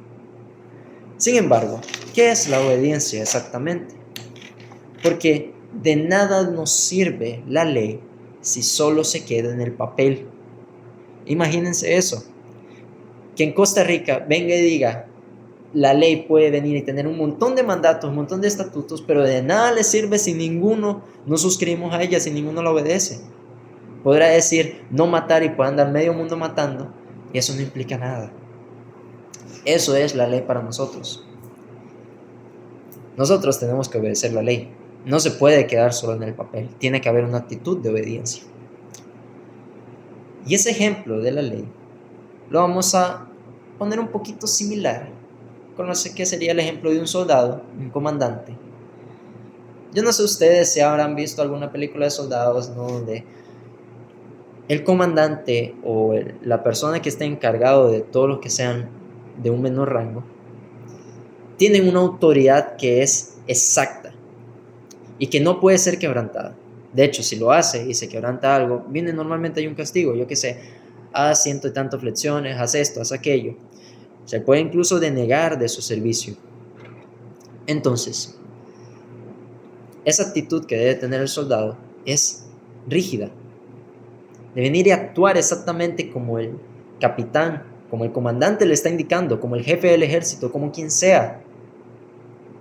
Sin embargo, ¿qué es la obediencia exactamente? Porque de nada nos sirve la ley si solo se queda en el papel. Imagínense eso. Que en Costa Rica venga y diga, la ley puede venir y tener un montón de mandatos, un montón de estatutos, pero de nada le sirve si ninguno nos suscribimos a ella, si ninguno la obedece. Podrá decir no matar y puede andar medio mundo matando y eso no implica nada. Eso es la ley para nosotros. Nosotros tenemos que obedecer la ley. No se puede quedar solo en el papel. Tiene que haber una actitud de obediencia. Y ese ejemplo de la ley lo vamos a poner un poquito similar con lo que sería el ejemplo de un soldado, un comandante. Yo no sé ustedes si habrán visto alguna película de soldados, ¿no? Donde el comandante o la persona que está encargado de todos los que sean de un menor rango tienen una autoridad que es exacta y que no puede ser quebrantada. De hecho, si lo hace y se quebranta algo, normalmente hay un castigo, yo qué sé, haz ciento y tantas flexiones, haz esto, haz aquello. Se puede incluso denegar de su servicio. Entonces, esa actitud que debe tener el soldado es rígida. De venir y actuar exactamente como el capitán, como el comandante le está indicando, como el jefe del ejército, como quien sea.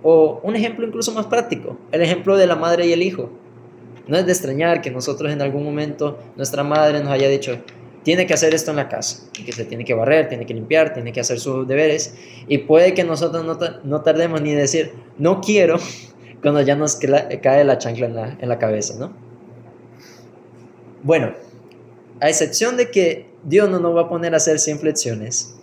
O un ejemplo incluso más práctico, el ejemplo de la madre y el hijo. No es de extrañar que nosotros en algún momento nuestra madre nos haya dicho, tiene que hacer esto en la casa, que se tiene que barrer, tiene que limpiar, tiene que hacer sus deberes, y puede que nosotros no tardemos ni decir, no quiero, cuando ya nos cae la chancla en la cabeza, ¿no? Bueno, a excepción de que Dios no nos va a poner a hacer 100 flexiones,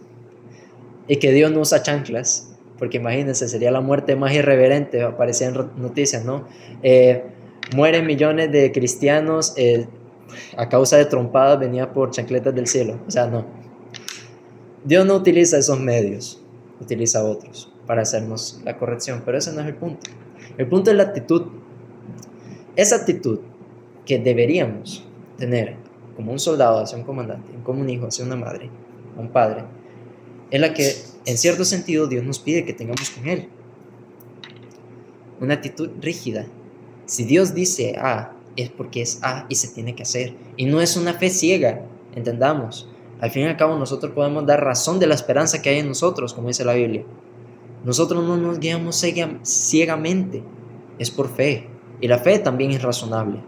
y que Dios no usa chanclas, porque imagínense, sería la muerte más irreverente, aparecía en noticias, ¿no? Mueren millones de cristianos a causa de trompadas venidas por chancletas del cielo. O sea, no. Dios no utiliza esos medios, utiliza otros para hacernos la corrección, pero ese no es el punto. El punto es la actitud. Esa actitud que deberíamos tener como un soldado hacia un comandante, como un hijo hacia una madre, un padre, es la que en cierto sentido Dios nos pide que tengamos con Él. Una actitud rígida. Si Dios dice A, es porque es A y se tiene que hacer. Y no es una fe ciega, entendamos. Al fin y al cabo nosotros podemos dar razón de la esperanza que hay en nosotros, como dice la Biblia. Nosotros no nos guiamos ciegamente, es por fe. Y la fe también es razonable,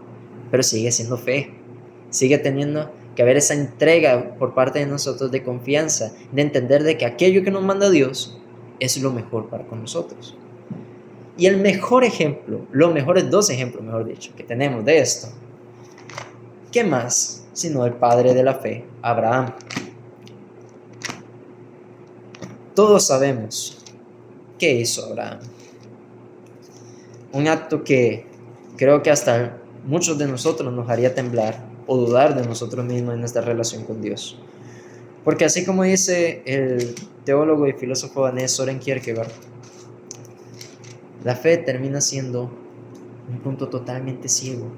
pero sigue siendo fe. Sigue teniendo que haber esa entrega por parte de nosotros de confianza, de entender de que aquello que nos manda Dios es lo mejor para con nosotros. Y el mejor ejemplo, los mejores dos ejemplos, mejor dicho, que tenemos de esto, ¿qué más sino el padre de la fe, Abraham? Todos sabemos qué hizo Abraham. Un acto que creo que hasta muchos de nosotros nos haría temblar o dudar de nosotros mismos en nuestra relación con Dios. Porque así como dice el teólogo y filósofo danés Søren Kierkegaard, la fe termina siendo un punto totalmente ciego.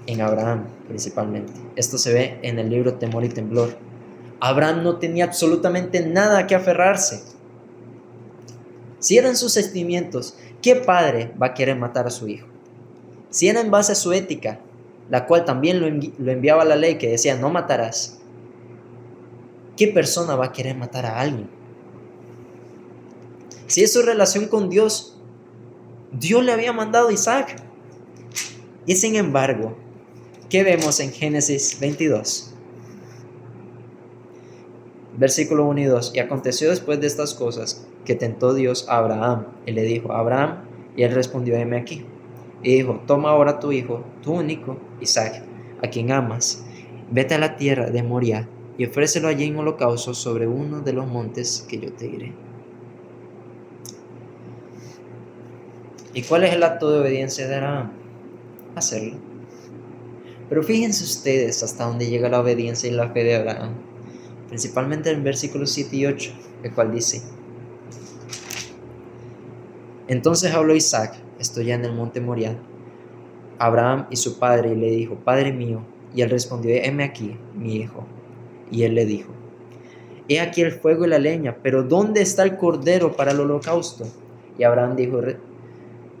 En Abraham, principalmente. Esto se ve en el libro Temor y Temblor. Abraham no tenía absolutamente nada a que aferrarse. Si eran sus sentimientos, ¿qué padre va a querer matar a su hijo? Si era en base a su ética, la cual también lo enviaba la ley que decía no matarás, ¿qué persona va a querer matar a alguien? Si es su relación con Dios, Dios le había mandado a Isaac. Y sin embargo, ¿qué vemos en Génesis 22? Versículo 1 y 2. Y aconteció después de estas cosas que tentó Dios a Abraham. Y le dijo, Abraham, y él respondió, heme aquí. Y dijo, toma ahora tu hijo, tu único, Isaac, a quien amas, vete a la tierra de Moriah y ofrécelo allí en holocausto sobre uno de los montes que yo te diré. ¿Y cuál es el acto de obediencia de Abraham? Hacerlo. Pero fíjense ustedes hasta dónde llega la obediencia y la fe de Abraham. Principalmente en versículos 7 y 8, el cual dice, entonces habló Isaac, esto ya en el monte Moriah, Abraham y su padre, y le dijo, Padre mío. Y él respondió, heme aquí, mi hijo. Y él le dijo, he aquí el fuego y la leña, pero ¿dónde está el cordero para el holocausto? Y Abraham dijo,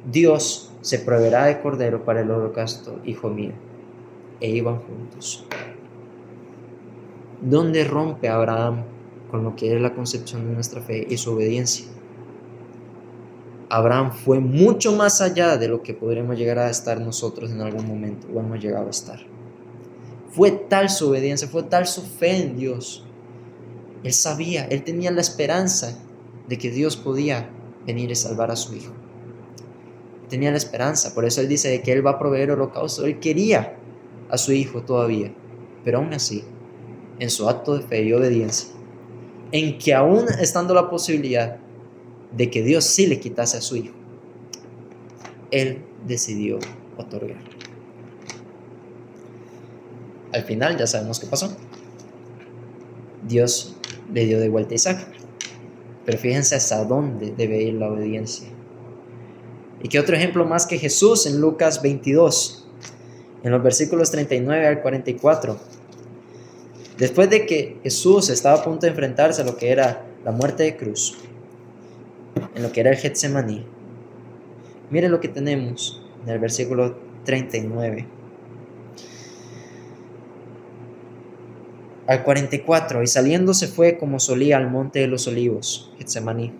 Dios se proveerá de cordero para el holocausto, hijo mío. E iban juntos. ¿Dónde rompe Abraham con lo que es la concepción de nuestra fe y su obediencia? Abraham fue mucho más allá de lo que podremos llegar a estar nosotros en algún momento o hemos llegado a estar. Fue tal su obediencia, fue tal su fe en Dios. Él sabía, él tenía la esperanza de que Dios podía venir y salvar a su hijo. Tenía la esperanza, por eso él dice de que él va a proveer holocausto. Él quería a su hijo todavía, pero aún así, en su acto de fe y obediencia, en que aún estando la posibilidad de que Dios sí le quitase a su hijo, él decidió otorgar. Al final ya sabemos qué pasó. Dios le dio de vuelta a Isaac. Pero fíjense hasta dónde debe ir la obediencia. ¿Y qué otro ejemplo más que Jesús en Lucas 22? En los versículos 39 al 44. Después de que Jesús estaba a punto de enfrentarse a lo que era la muerte de cruz, en lo que era el Getsemaní, mire lo que tenemos en el versículo 39 al 44. Y saliendo se fue como solía al monte de los olivos, Getsemaní.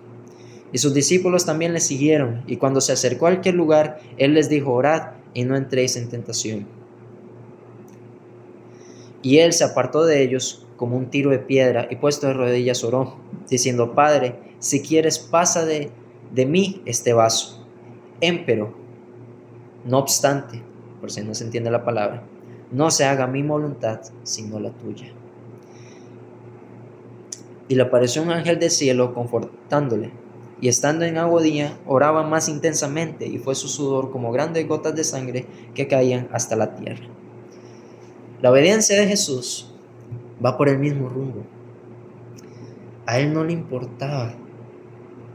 Y sus discípulos también le siguieron. Y cuando se acercó a aquel lugar, él les dijo: orad y no entréis en tentación. Y él se apartó de ellos como un tiro de piedra, y puesto de rodillas oró, diciendo: Padre, si quieres, pasa de mí este vaso. Empero, no obstante, por si no se entiende la palabra, no se haga mi voluntad, sino la tuya. Y le apareció un ángel del cielo confortándole, y estando en agonía, oraba más intensamente, y fue su sudor como grandes gotas de sangre que caían hasta la tierra. La obediencia de Jesús va por el mismo rumbo. A él no le importaba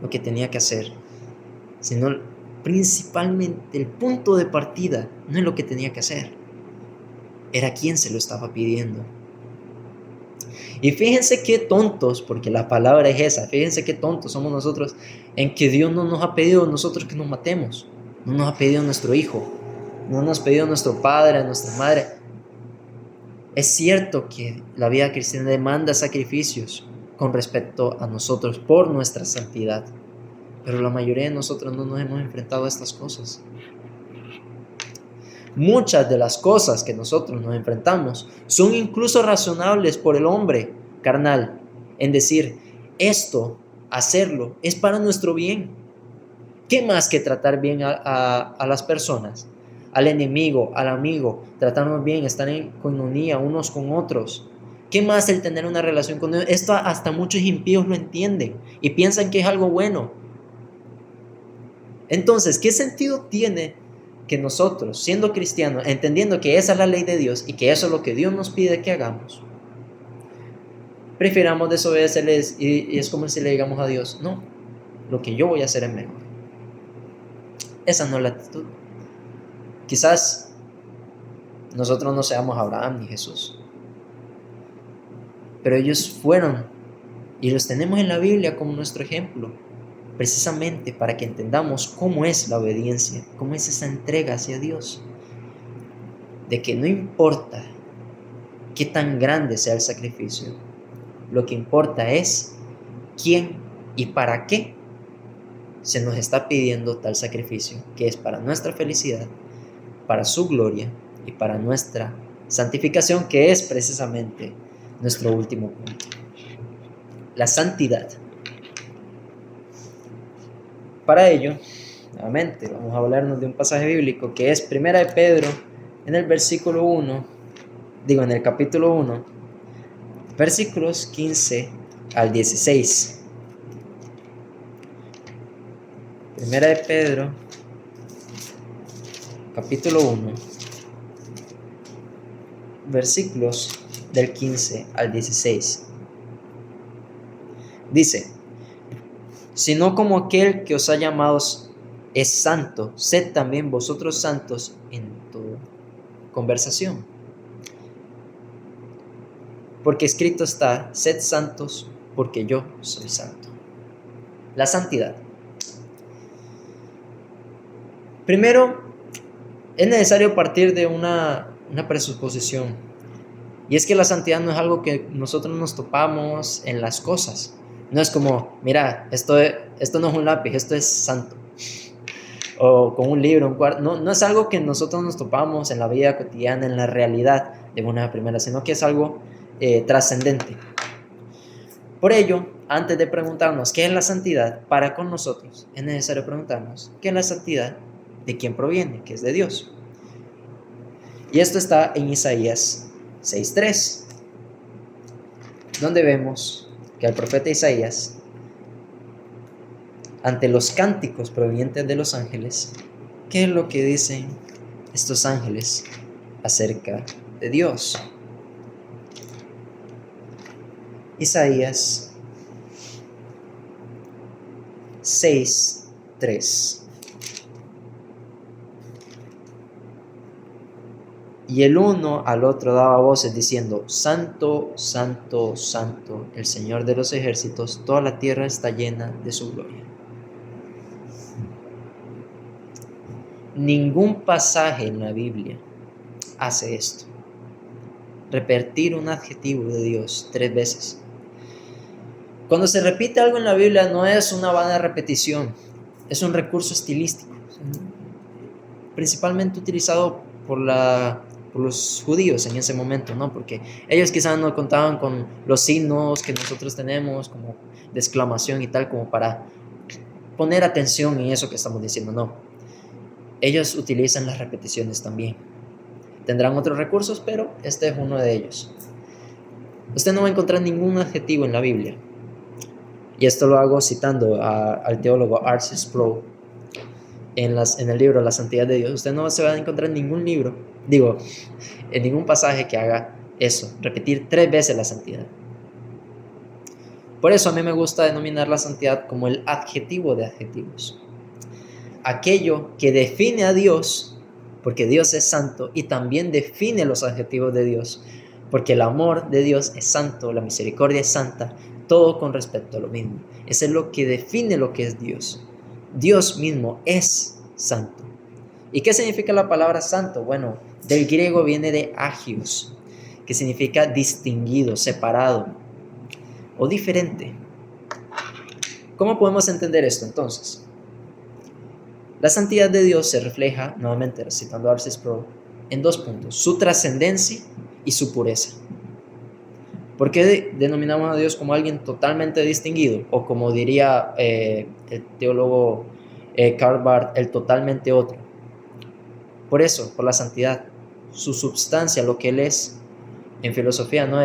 lo que tenía que hacer, sino principalmente el punto de partida no es lo que tenía que hacer, era quien se lo estaba pidiendo. Y fíjense qué tontos, porque la palabra es esa, fíjense qué tontos somos nosotros en que Dios no nos ha pedido a nosotros que nos matemos, no nos ha pedido a nuestro hijo, no nos ha pedido a nuestro padre, a nuestra madre. Es cierto que la vida cristiana demanda sacrificios con respecto a nosotros por nuestra santidad, pero la mayoría de nosotros no nos hemos enfrentado a estas cosas. Muchas de las cosas que nosotros nos enfrentamos son incluso razonables por el hombre carnal, en decir, esto, hacerlo, es para nuestro bien. ¿Qué más que tratar bien a las personas? Al enemigo, al amigo, tratarnos bien, estar en coinonía unos con otros. ¿Qué más el tener una relación con Dios? Esto hasta muchos impíos lo entienden y piensan que es algo bueno. Entonces, ¿qué sentido tiene que nosotros, siendo cristianos, entendiendo que esa es la ley de Dios y que eso es lo que Dios nos pide que hagamos, prefiramos desobedecerles y es como si le digamos a Dios: no, lo que yo voy a hacer es mejor? Esa no es la actitud. Quizás nosotros no seamos Abraham ni Jesús, pero ellos fueron y los tenemos en la Biblia como nuestro ejemplo, precisamente para que entendamos cómo es la obediencia, cómo es esa entrega hacia Dios, de que no importa qué tan grande sea el sacrificio, lo que importa es quién y para qué se nos está pidiendo tal sacrificio, que es para nuestra felicidad, para su gloria y para nuestra santificación, que es precisamente nuestro último punto. La santidad. Para ello, nuevamente, vamos a hablarnos de un pasaje bíblico que es 1 de Pedro, en el versículo 1, en el capítulo 1, versículos 15 al 16. 1 de Pedro, capítulo 1, versículos del 15 al 16. Dice: sino como aquel que os ha llamado es santo, sed también vosotros santos en toda conversación. Porque escrito está: sed santos, porque yo soy santo. La santidad. Primero, es necesario partir de una presuposición, y es que la santidad no es algo que nosotros nos topamos en las cosas. No es como, mira, esto no es un lápiz, esto es santo. O con un libro, un cuarto. No es algo que nosotros nos topamos en la vida cotidiana, en la realidad de una primera, sino que es algo trascendente. Por ello, antes de preguntarnos qué es la santidad para con nosotros, es necesario preguntarnos qué es la santidad, de quién proviene, que es de Dios. Y esto está en Isaías 6:3, donde vemos que el profeta Isaías, ante los cánticos provenientes de los ángeles, ¿qué es lo que dicen estos ángeles acerca de Dios? Isaías 6:3. Y el uno al otro daba voces diciendo: Santo, Santo, Santo, el Señor de los ejércitos, toda la tierra está llena de su gloria. Ningún pasaje en la Biblia hace esto. Repetir un adjetivo de Dios 3 veces. Cuando se repite algo en la Biblia no es una vana repetición, es un recurso estilístico, principalmente utilizado por los judíos en ese momento, ¿no? Porque ellos quizás no contaban con los signos que nosotros tenemos, como de exclamación y tal, como para poner atención en eso que estamos diciendo, no. Ellos utilizan las repeticiones también. Tendrán otros recursos, pero este es uno de ellos. Usted no va a encontrar ningún adjetivo en la Biblia, y esto lo hago citando al teólogo R.C. Sproul en el libro La Santidad de Dios. Usted no se va a encontrar en ningún libro, en ningún pasaje que haga eso, repetir 3 veces la santidad. Por eso a mí me gusta denominar la santidad como el adjetivo de adjetivos. Aquello que define a Dios, porque Dios es santo, y también define los adjetivos de Dios, porque el amor de Dios es santo, la misericordia es santa, todo con respecto a lo mismo. Eso es lo que define lo que es Dios. Dios mismo es santo. ¿Y qué significa la palabra santo? Bueno, del griego viene de agios, que significa distinguido, separado o diferente. ¿Cómo podemos entender esto entonces? La santidad de Dios se refleja, nuevamente citando a R.C. Sproul, en 2 puntos: su trascendencia y su pureza. ¿Por qué denominamos a Dios como alguien totalmente distinguido? O como diría el teólogo Karl Barth, el totalmente otro. Por eso, por la santidad, su substancia, lo que Él es, en filosofía, ¿no?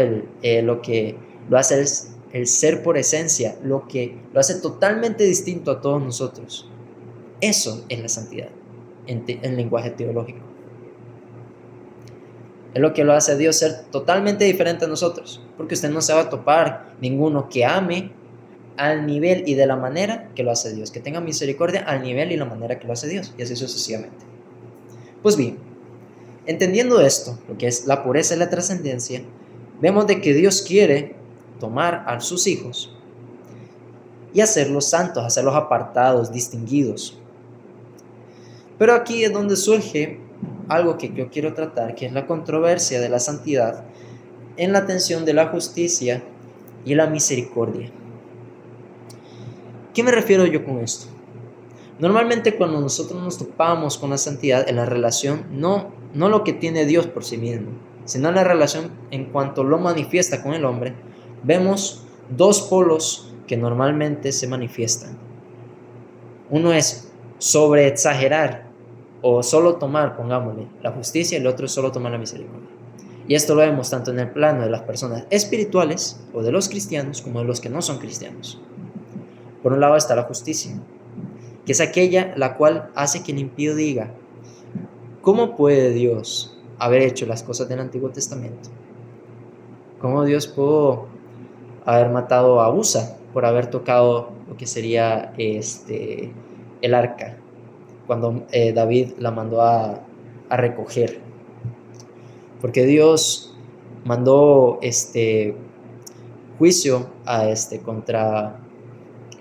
Lo que lo hace es el ser por esencia, lo que lo hace totalmente distinto a todos nosotros. Eso es la santidad, en lenguaje teológico. Es lo que lo hace a Dios ser totalmente diferente a nosotros, porque usted no se va a topar ninguno que ame al nivel y de la manera que lo hace Dios, que tenga misericordia al nivel y la manera que lo hace Dios, y así sucesivamente. Pues bien, entendiendo esto, lo que es la pureza y la trascendencia, vemos de que Dios quiere tomar a sus hijos y hacerlos santos, hacerlos apartados, distinguidos. Pero aquí es donde surge algo que yo quiero tratar, que es la controversia de la santidad en la tensión de la justicia y la misericordia. ¿Qué me refiero yo con esto? Normalmente cuando nosotros nos topamos con la santidad en la relación, no lo que tiene Dios por sí mismo, sino la relación en cuanto lo manifiesta con el hombre, vemos 2 polos que normalmente se manifiestan. Uno es sobre exagerar o solo tomar, pongámosle, la justicia, y el otro es solo tomar la misericordia. Y esto lo vemos tanto en el plano de las personas espirituales o de los cristianos como de los que no son cristianos. Por un lado está la justicia, que es aquella la cual hace que el impío diga: ¿cómo puede Dios haber hecho las cosas del Antiguo Testamento? ¿Cómo Dios pudo haber matado a Usa por haber tocado lo que sería el arca, cuando David la mandó a recoger? Porque Dios mandó juicio contra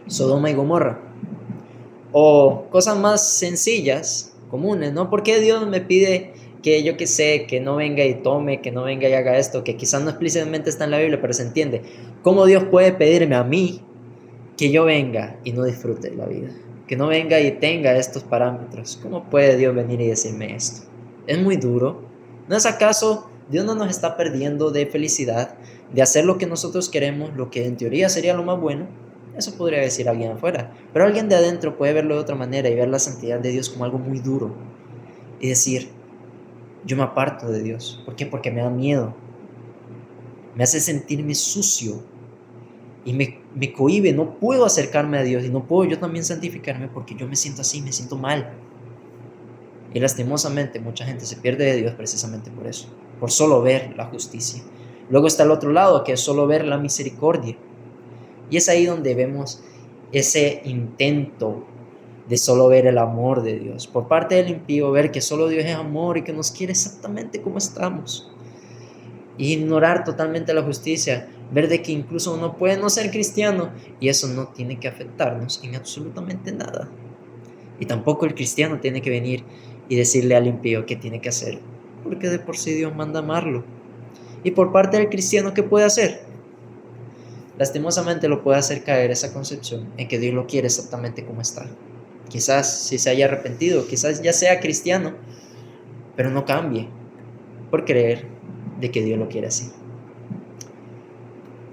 Sodoma y Gomorra. O cosas más sencillas, comunes, ¿no? ¿Por qué Dios me pide que yo que sé, que no venga y tome, que no venga y haga esto? Que quizás no explícitamente está en la Biblia, pero se entiende. ¿Cómo Dios puede pedirme a mí que yo venga y no disfrute la vida? Que no venga y tenga estos parámetros. ¿Cómo puede Dios venir y decirme esto? Es muy duro. ¿No es acaso Dios no nos está perdiendo de felicidad, de hacer lo que nosotros queremos, lo que en teoría sería lo más bueno? Eso podría decir alguien afuera, pero alguien de adentro puede verlo de otra manera y ver la santidad de Dios como algo muy duro y decir: yo me aparto de Dios. ¿Por qué? Porque me da miedo, me hace sentirme sucio y me cohíbe. No puedo acercarme a Dios y no puedo yo también santificarme porque yo me siento así, me siento mal. Y lastimosamente mucha gente se pierde de Dios precisamente por eso, por solo ver la justicia. Luego está el otro lado, que es solo ver la misericordia. Y es ahí donde vemos ese intento de solo ver el amor de Dios. Por parte del impío, ver que solo Dios es amor y que nos quiere exactamente como estamos. Y ignorar totalmente la justicia, ver de que incluso uno puede no ser cristiano y eso no tiene que afectarnos en absolutamente nada. Y tampoco el cristiano tiene que venir y decirle al impío qué tiene que hacer, porque de por sí Dios manda amarlo. Y por parte del cristiano, ¿qué puede hacer? Lastimosamente lo puede hacer caer esa concepción en que Dios lo quiere exactamente como está. Quizás si se haya arrepentido, quizás ya sea cristiano, pero no cambie por creer de que Dios lo quiere así.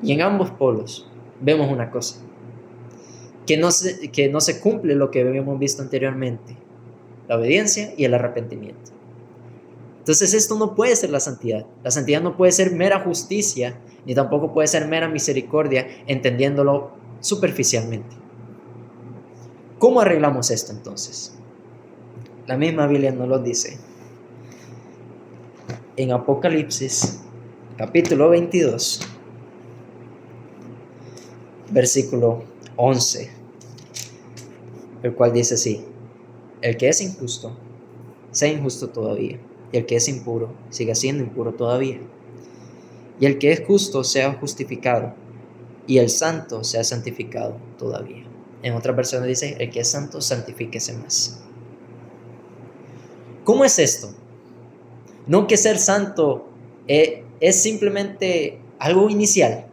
Y en ambos polos vemos una cosa, que no se cumple lo que habíamos visto anteriormente, la obediencia y el arrepentimiento. Entonces esto no puede ser la santidad. La santidad no puede ser mera justicia, ni tampoco puede ser mera misericordia, entendiéndolo superficialmente. ¿Cómo arreglamos esto entonces? La misma Biblia nos lo dice. En Apocalipsis, capítulo 22, versículo 11, el cual dice así: el que es injusto, sea injusto todavía, y el que es impuro, siga siendo impuro todavía. Y el que es justo, sea justificado, y el santo, sea santificado todavía. En otra versión dice: el que es santo, santifíquese más. ¿Cómo es esto? No que ser santo es simplemente algo inicial.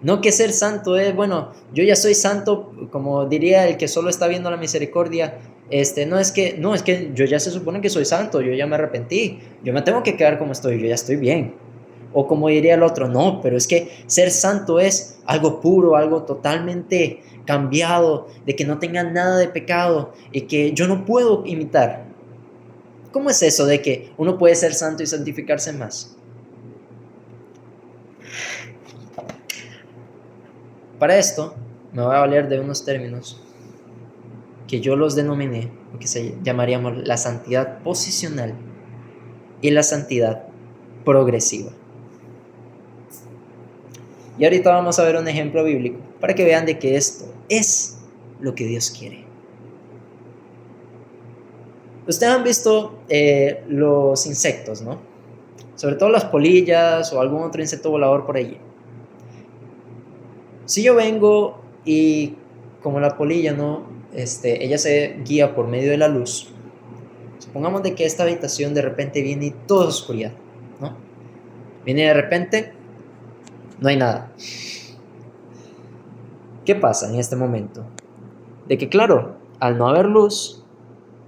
No que ser santo es, bueno, yo ya soy santo, como diría el que solo está viendo la misericordia. No es que yo ya se supone que soy santo, yo ya me arrepentí, yo me tengo que quedar como estoy, yo ya estoy bien. O como diría el otro, no, pero es que ser santo es algo puro, algo totalmente cambiado, de que no tenga nada de pecado y que yo no puedo imitar. ¿Cómo es eso de que uno puede ser santo y santificarse más? Para esto me voy a valer de unos términos que yo los denominé, que se llamaríamos la santidad posicional y la santidad progresiva. Y ahorita vamos a ver un ejemplo bíblico para que vean de que esto es lo que Dios quiere. Ustedes han visto los insectos, ¿no? Sobre todo las polillas o algún otro insecto volador por allí. Si yo vengo y como la polilla, ¿no? Ella se guía por medio de la luz. Supongamos de que esta habitación de repente viene y toda oscuridad, ¿no? Viene de repente, no hay nada. ¿Qué pasa en este momento? De que claro, al no haber luz,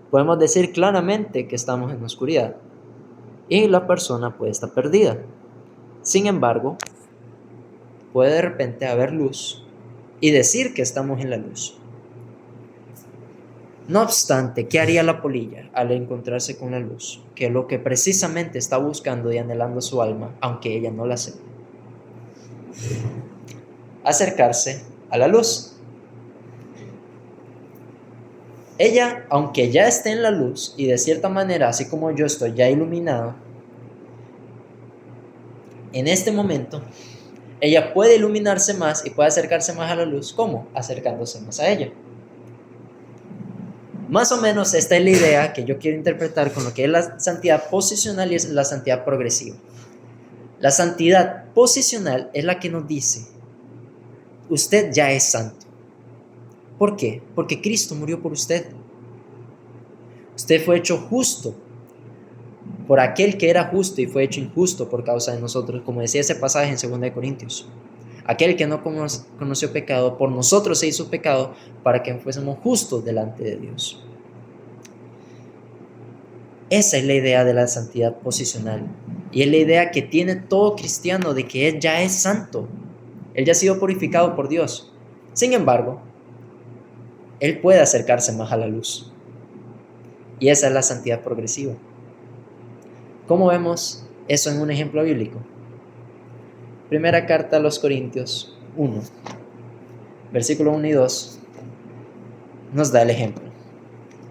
podemos decir claramente que estamos en oscuridad y la persona puede estar perdida. Sin embargo, puede de repente haber luz y decir que estamos en la luz. No obstante, ¿qué haría la polilla al encontrarse con la luz? Que es lo que precisamente está buscando y anhelando su alma, aunque ella no la sepa. Acercarse a la luz. Ella, aunque ya esté en la luz y de cierta manera, así como yo estoy ya iluminado, en este momento, ella puede iluminarse más y puede acercarse más a la luz. ¿Cómo? Acercándose más a ella. Más o menos esta es la idea que yo quiero interpretar con lo que es la santidad posicional y es la santidad progresiva. La santidad posicional es la que nos dice: usted ya es santo. ¿Por qué? Porque Cristo murió por usted. Usted fue hecho justo por aquel que era justo y fue hecho injusto por causa de nosotros, como decía ese pasaje en 2 Corintios. Aquel que no conoció pecado, por nosotros se hizo pecado para que fuésemos justos delante de Dios. Esa es la idea de la santidad posicional. Y es la idea que tiene todo cristiano de que él ya es santo. Él ya ha sido purificado por Dios. Sin embargo, él puede acercarse más a la luz. Y esa es la santidad progresiva. ¿Cómo vemos eso en un ejemplo bíblico? Primera carta a los Corintios 1, versículo 1 y 2, nos da el ejemplo.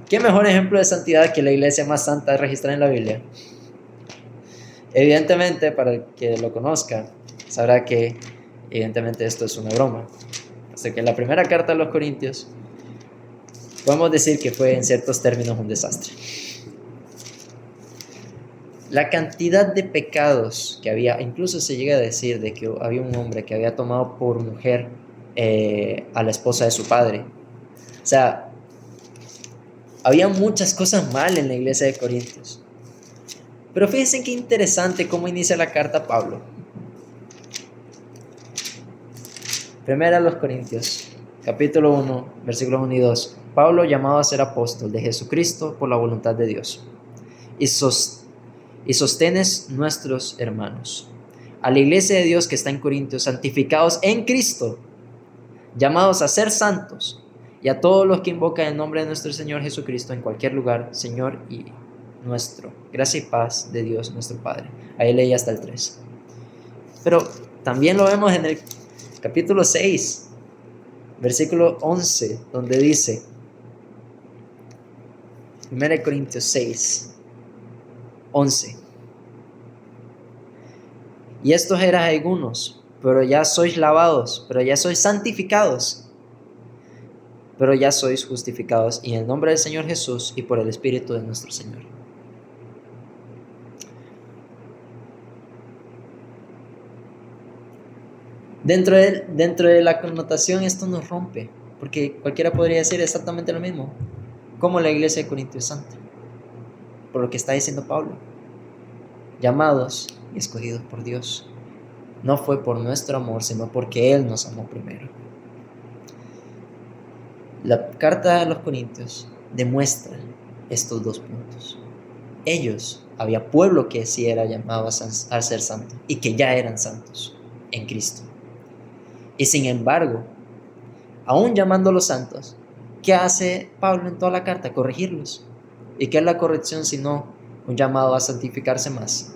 ¿Qué mejor ejemplo de santidad que la iglesia más santa registrada en la Biblia? Evidentemente, para el que lo conozca, sabrá que evidentemente esto es una broma. Así que la primera carta a los Corintios, podemos decir que fue en ciertos términos un desastre. La cantidad de pecados que había, incluso se llega a decir de que había un hombre que había tomado por mujer a la esposa de su padre. O sea, había muchas cosas mal en la iglesia de Corintios. Pero fíjense qué interesante cómo inicia la carta Pablo. Primera a los Corintios, capítulo 1, versículos 1 y 2. Pablo, llamado a ser apóstol de Jesucristo por la voluntad de Dios, y sostenes nuestros hermanos. A la iglesia de Dios que está en Corintios, santificados en Cristo, llamados a ser santos, y a todos los que invocan el nombre de nuestro Señor Jesucristo en cualquier lugar, Señor y nuestro. Gracia y paz de Dios nuestro Padre. Ahí leí hasta el 3. Pero también lo vemos en el capítulo 6, versículo 11, donde dice, 1 Corintios 6, 11. Y estos eran algunos, pero ya sois lavados, pero ya sois santificados, pero ya sois justificados en el nombre del Señor Jesús y por el Espíritu de nuestro Señor. Dentro de la connotación esto nos rompe, porque cualquiera podría decir exactamente lo mismo. Como la iglesia de Corinto es santa, por lo que está diciendo Pablo, llamados y escogidos por Dios. No fue por nuestro amor, sino porque Él nos amó primero. La carta a los Corintios demuestra estos dos puntos. Ellos, había pueblo que sí era llamado a ser santo y que ya eran santos en Cristo. Y sin embargo, aún llamándolos santos, ¿qué hace Pablo en toda la carta? Corregirlos. ¿Y qué es la corrección sino un llamado a santificarse más?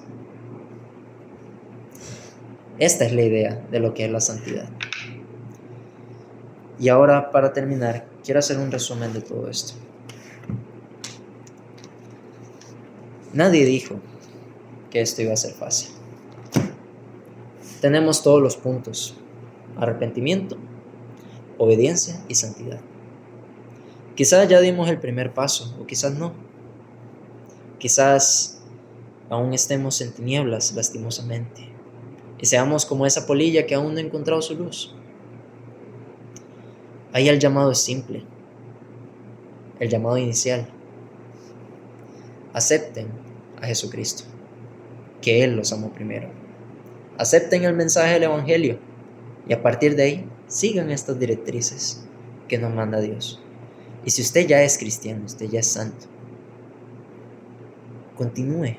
Esta es la idea de lo que es la santidad. Y ahora, para terminar, quiero hacer un resumen de todo esto. Nadie dijo que esto iba a ser fácil. Tenemos todos los puntos: arrepentimiento, obediencia y santidad. Quizás ya dimos el primer paso, o quizás no. Quizás aún estemos en tinieblas, lastimosamente, y seamos como esa polilla que aún no ha encontrado su luz. Ahí el llamado es simple, el llamado inicial. Acepten a Jesucristo, que Él los amó primero. Acepten el mensaje del Evangelio y a partir de ahí sigan estas directrices que nos manda Dios. Y si usted ya es cristiano, usted ya es santo, continúe.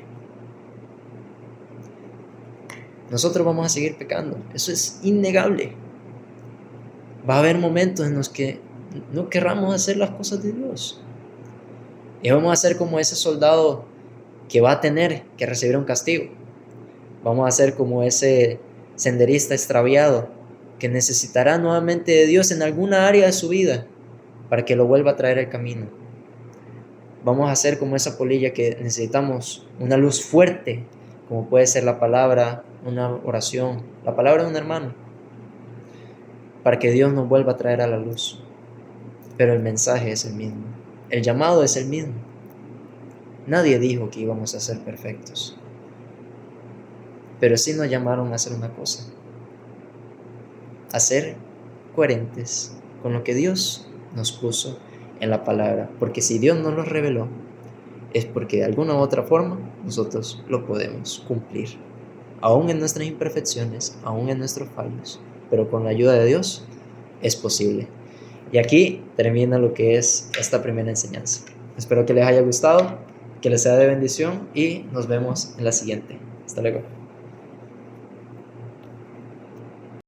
Nosotros vamos a seguir pecando, eso es innegable. Va a haber momentos en los que no querramos hacer las cosas de Dios. Y vamos a ser como ese soldado que va a tener que recibir un castigo. Vamos a ser como ese senderista extraviado que necesitará nuevamente de Dios en alguna área de su vida para que lo vuelva a traer al camino. Vamos a ser como esa polilla que necesitamos una luz fuerte, como puede ser la palabra, una oración, la palabra de un hermano, para que Dios nos vuelva a traer a la luz. Pero el mensaje es el mismo, el llamado es el mismo. Nadie dijo que íbamos a ser perfectos, pero sí nos llamaron a hacer una cosa: a ser coherentes con lo que Dios nos puso en la palabra, porque si Dios nos lo reveló, es porque de alguna u otra forma nosotros lo podemos cumplir, aún en nuestras imperfecciones, aún en nuestros fallos, pero con la ayuda de Dios es posible. Y aquí termina lo que es esta primera enseñanza. Espero que les haya gustado, que les sea de bendición y nos vemos en la siguiente. Hasta luego.